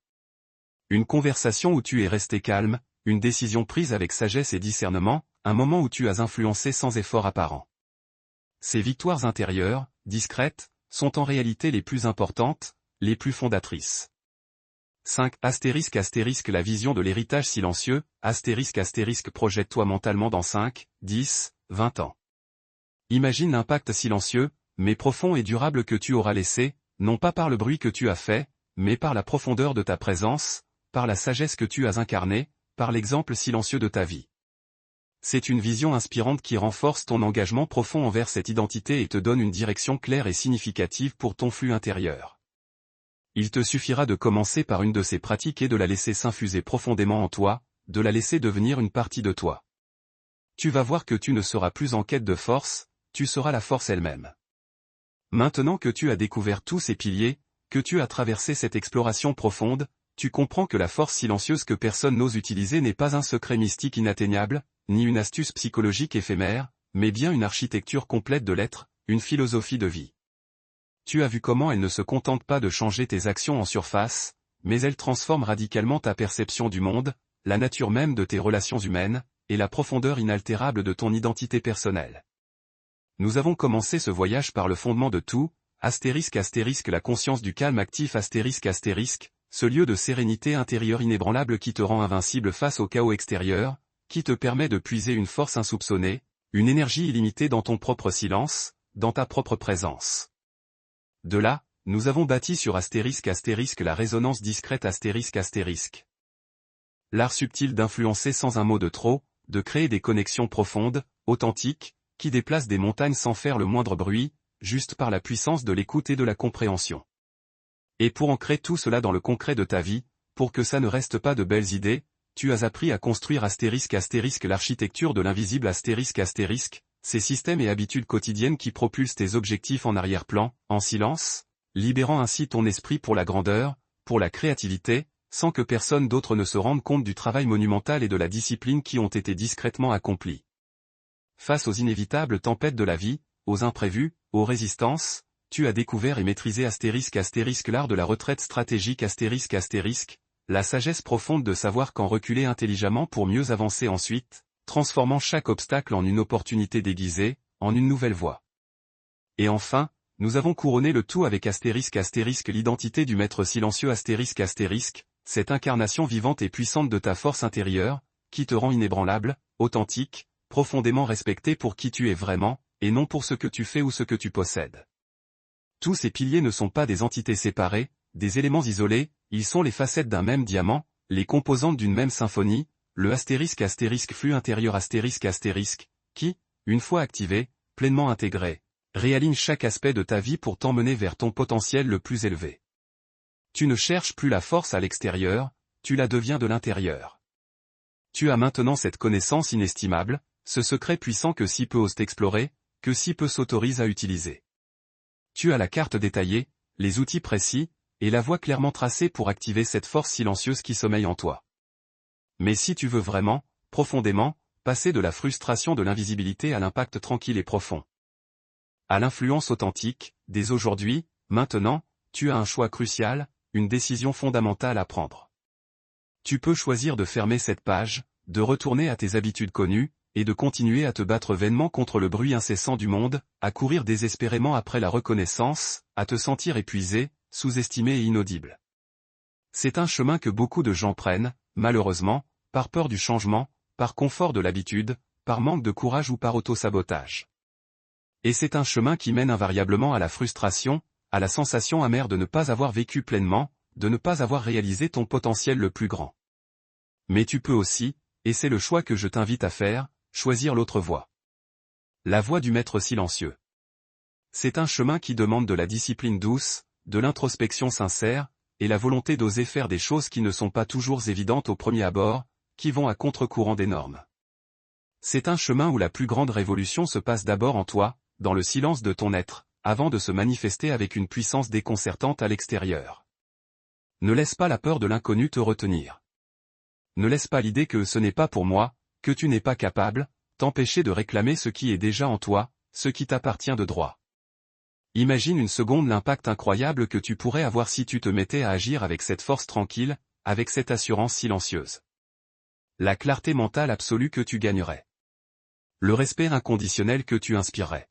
Une conversation où tu es resté calme, une décision prise avec sagesse et discernement, un moment où tu as influencé sans effort apparent. Ces victoires intérieures, discrètes, sont en réalité les plus importantes, les plus fondatrices. 5. La vision de l'héritage silencieux, projette-toi mentalement dans 5, 10, 20 ans. Imagine l'impact silencieux, mais profond et durable que tu auras laissé, non pas par le bruit que tu as fait, mais par la profondeur de ta présence, par la sagesse que tu as incarnée, par l'exemple silencieux de ta vie. C'est une vision inspirante qui renforce ton engagement profond envers cette identité et te donne une direction claire et significative pour ton flux intérieur. Il te suffira de commencer par une de ces pratiques et de la laisser s'infuser profondément en toi, de la laisser devenir une partie de toi. Tu vas voir que tu ne seras plus en quête de force, tu seras la force elle-même. Maintenant que tu as découvert tous ces piliers, que tu as traversé cette exploration profonde, tu comprends que la force silencieuse que personne n'ose utiliser n'est pas un secret mystique inatteignable, ni une astuce psychologique éphémère, mais bien une architecture complète de l'être, une philosophie de vie. Tu as vu comment elle ne se contente pas de changer tes actions en surface, mais elle transforme radicalement ta perception du monde, la nature même de tes relations humaines, et la profondeur inaltérable de ton identité personnelle. Nous avons commencé ce voyage par le fondement de tout, la conscience du calme actif ce lieu de sérénité intérieure inébranlable qui te rend invincible face au chaos extérieur, qui te permet de puiser une force insoupçonnée, une énergie illimitée dans ton propre silence, dans ta propre présence. De là, nous avons bâti sur la résonance discrète l'art subtil d'influencer sans un mot de trop, de créer des connexions profondes, authentiques, qui déplacent des montagnes sans faire le moindre bruit, juste par la puissance de l'écoute et de la compréhension. Et pour ancrer tout cela dans le concret de ta vie, pour que ça ne reste pas de belles idées, tu as appris à construire l'architecture de l'invisible ces systèmes et habitudes quotidiennes qui propulsent tes objectifs en arrière-plan, en silence, libérant ainsi ton esprit pour la grandeur, pour la créativité, sans que personne d'autre ne se rende compte du travail monumental et de la discipline qui ont été discrètement accomplis. Face aux inévitables tempêtes de la vie, aux imprévus, aux résistances, tu as découvert et maîtrisé l'art de la retraite stratégique la sagesse profonde de savoir quand reculer intelligemment pour mieux avancer ensuite, transformant chaque obstacle en une opportunité déguisée, en une nouvelle voie. Et enfin, nous avons couronné le tout avec l'identité du maître silencieux cette incarnation vivante et puissante de ta force intérieure, qui te rend inébranlable, authentique, profondément respecté pour qui tu es vraiment, et non pour ce que tu fais ou ce que tu possèdes. Tous ces piliers ne sont pas des entités séparées, des éléments isolés, ils sont les facettes d'un même diamant, les composantes d'une même symphonie, le flux intérieur qui, une fois activé, pleinement intégré, réaligne chaque aspect de ta vie pour t'emmener vers ton potentiel le plus élevé. Tu ne cherches plus la force à l'extérieur, tu la deviens de l'intérieur. Tu as maintenant cette connaissance inestimable, ce secret puissant que si peu osent explorer, que si peu s'autorisent à utiliser. Tu as la carte détaillée, les outils précis, et la voie clairement tracée pour activer cette force silencieuse qui sommeille en toi. Mais si tu veux vraiment, profondément, passer de la frustration de l'invisibilité à l'impact tranquille et profond, à l'influence authentique, dès aujourd'hui, maintenant, tu as un choix crucial, une décision fondamentale à prendre. Tu peux choisir de fermer cette page, de retourner à tes habitudes connues, et de continuer à te battre vainement contre le bruit incessant du monde, à courir désespérément après la reconnaissance, à te sentir épuisé, sous-estimé et inaudible. C'est un chemin que beaucoup de gens prennent, malheureusement, par peur du changement, par confort de l'habitude, par manque de courage ou par auto-sabotage. Et c'est un chemin qui mène invariablement à la frustration, à la sensation amère de ne pas avoir vécu pleinement, de ne pas avoir réalisé ton potentiel le plus grand. Mais tu peux aussi, et c'est le choix que je t'invite à faire, choisir l'autre voie. La voie du maître silencieux. C'est un chemin qui demande de la discipline douce, de l'introspection sincère, et la volonté d'oser faire des choses qui ne sont pas toujours évidentes au premier abord, qui vont à contre-courant des normes. C'est un chemin où la plus grande révolution se passe d'abord en toi, dans le silence de ton être, avant de se manifester avec une puissance déconcertante à l'extérieur. Ne laisse pas la peur de l'inconnu te retenir. Ne laisse pas l'idée que ce n'est pas pour moi, que tu n'es pas capable, t'empêcher de réclamer ce qui est déjà en toi, ce qui t'appartient de droit. Imagine une seconde l'impact incroyable que tu pourrais avoir si tu te mettais à agir avec cette force tranquille, avec cette assurance silencieuse. La clarté mentale absolue que tu gagnerais. Le respect inconditionnel que tu inspirerais.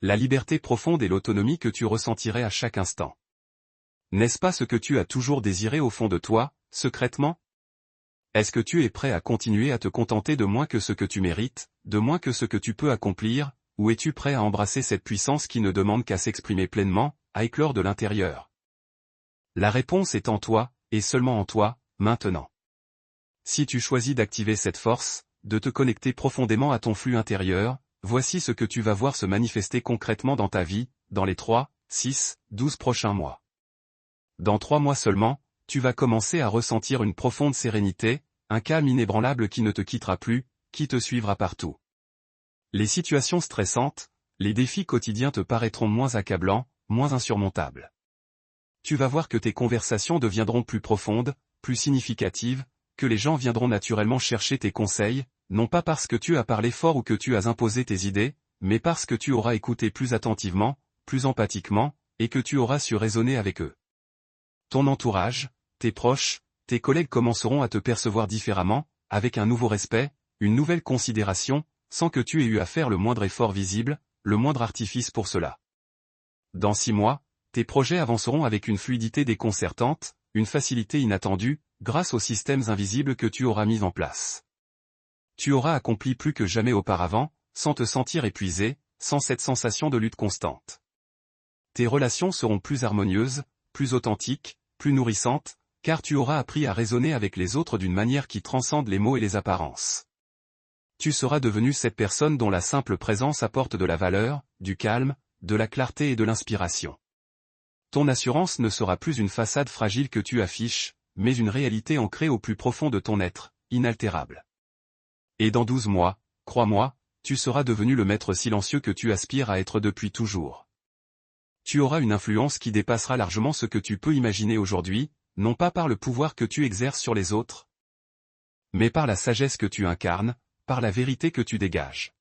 La liberté profonde et l'autonomie que tu ressentirais à chaque instant. N'est-ce pas ce que tu as toujours désiré au fond de toi, secrètement ? Est-ce que tu es prêt à continuer à te contenter de moins que ce que tu mérites, de moins que ce que tu peux accomplir, ou es-tu prêt à embrasser cette puissance qui ne demande qu'à s'exprimer pleinement, à éclore de l'intérieur ? La réponse est en toi, et seulement en toi, maintenant. Si tu choisis d'activer cette force, de te connecter profondément à ton flux intérieur, voici ce que tu vas voir se manifester concrètement dans ta vie, dans les 3, 6, 12 prochains mois. Dans 3 mois seulement, tu vas commencer à ressentir une profonde sérénité, un calme inébranlable qui ne te quittera plus, qui te suivra partout. Les situations stressantes, les défis quotidiens te paraîtront moins accablants, moins insurmontables. Tu vas voir que tes conversations deviendront plus profondes, plus significatives, que les gens viendront naturellement chercher tes conseils, non pas parce que tu as parlé fort ou que tu as imposé tes idées, mais parce que tu auras écouté plus attentivement, plus empathiquement, et que tu auras su raisonner avec eux. Ton entourage, tes proches, tes collègues commenceront à te percevoir différemment, avec un nouveau respect, une nouvelle considération, sans que tu aies eu à faire le moindre effort visible, le moindre artifice pour cela. Dans 6 mois, tes projets avanceront avec une fluidité déconcertante, une facilité inattendue, grâce aux systèmes invisibles que tu auras mis en place. Tu auras accompli plus que jamais auparavant, sans te sentir épuisé, sans cette sensation de lutte constante. Tes relations seront plus harmonieuses, plus authentiques, plus nourrissantes, car tu auras appris à raisonner avec les autres d'une manière qui transcende les mots et les apparences. Tu seras devenu cette personne dont la simple présence apporte de la valeur, du calme, de la clarté et de l'inspiration. Ton assurance ne sera plus une façade fragile que tu affiches, mais une réalité ancrée au plus profond de ton être, inaltérable. Et dans 12 mois, crois-moi, tu seras devenu le maître silencieux que tu aspires à être depuis toujours. Tu auras une influence qui dépassera largement ce que tu peux imaginer aujourd'hui, non pas par le pouvoir que tu exerces sur les autres, mais par la sagesse que tu incarnes, par la vérité que tu dégages.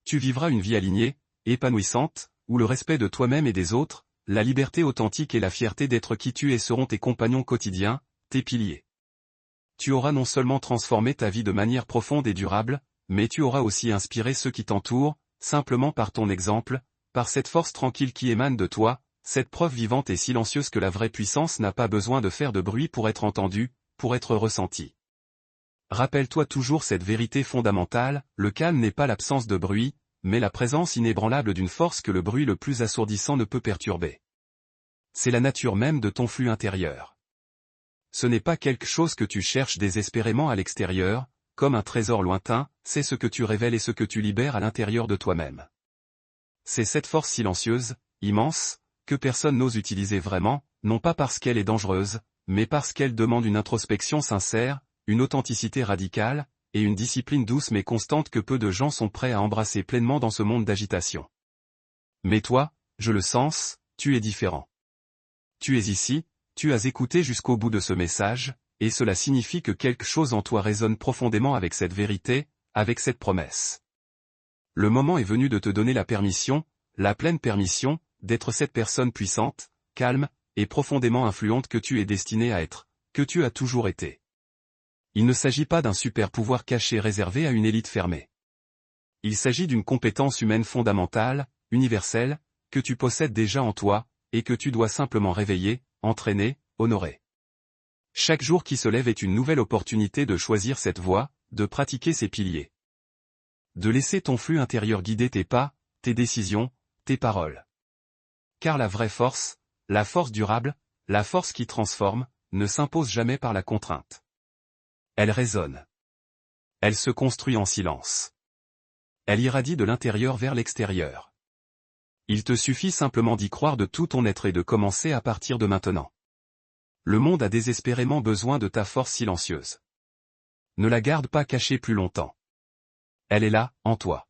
Tu vivras une vie alignée, épanouissante, où le respect de toi-même et des autres, la liberté authentique et la fierté d'être qui tu es seront tes compagnons quotidiens, tes piliers. Tu auras non seulement transformé ta vie de manière profonde et durable, mais tu auras aussi inspiré ceux qui t'entourent, simplement par ton exemple, par cette force tranquille qui émane de toi, cette preuve vivante et silencieuse que la vraie puissance n'a pas besoin de faire de bruit pour être entendue, pour être ressentie. Rappelle-toi toujours cette vérité fondamentale, le calme n'est pas l'absence de bruit, mais la présence inébranlable d'une force que le bruit le plus assourdissant ne peut perturber. C'est la nature même de ton flux intérieur. Ce n'est pas quelque chose que tu cherches désespérément à l'extérieur, comme un trésor lointain, c'est ce que tu révèles et ce que tu libères à l'intérieur de toi-même. C'est cette force silencieuse, immense, que personne n'ose utiliser vraiment, non pas parce qu'elle est dangereuse, mais parce qu'elle demande une introspection sincère, une authenticité radicale, et une discipline douce mais constante que peu de gens sont prêts à embrasser pleinement dans ce monde d'agitation. Mais toi, je le sens, tu es différent. Tu es ici, tu as écouté jusqu'au bout de ce message, et cela signifie que quelque chose en toi résonne profondément avec cette vérité, avec cette promesse. Le moment est venu de te donner la permission, la pleine permission, d'être cette personne puissante, calme, et profondément influente que tu es destiné à être, que tu as toujours été. Il ne s'agit pas d'un super pouvoir caché réservé à une élite fermée. Il s'agit d'une compétence humaine fondamentale, universelle, que tu possèdes déjà en toi, et que tu dois simplement réveiller, entraîner, honorer. Chaque jour qui se lève est une nouvelle opportunité de choisir cette voie, de pratiquer ces piliers. De laisser ton flux intérieur guider tes pas, tes décisions, tes paroles. Car la vraie force, la force durable, la force qui transforme, ne s'impose jamais par la contrainte. Elle résonne. Elle se construit en silence. Elle irradie de l'intérieur vers l'extérieur. Il te suffit simplement d'y croire de tout ton être et de commencer à partir de maintenant. Le monde a désespérément besoin de ta force silencieuse. Ne la garde pas cachée plus longtemps. Elle est là, en toi.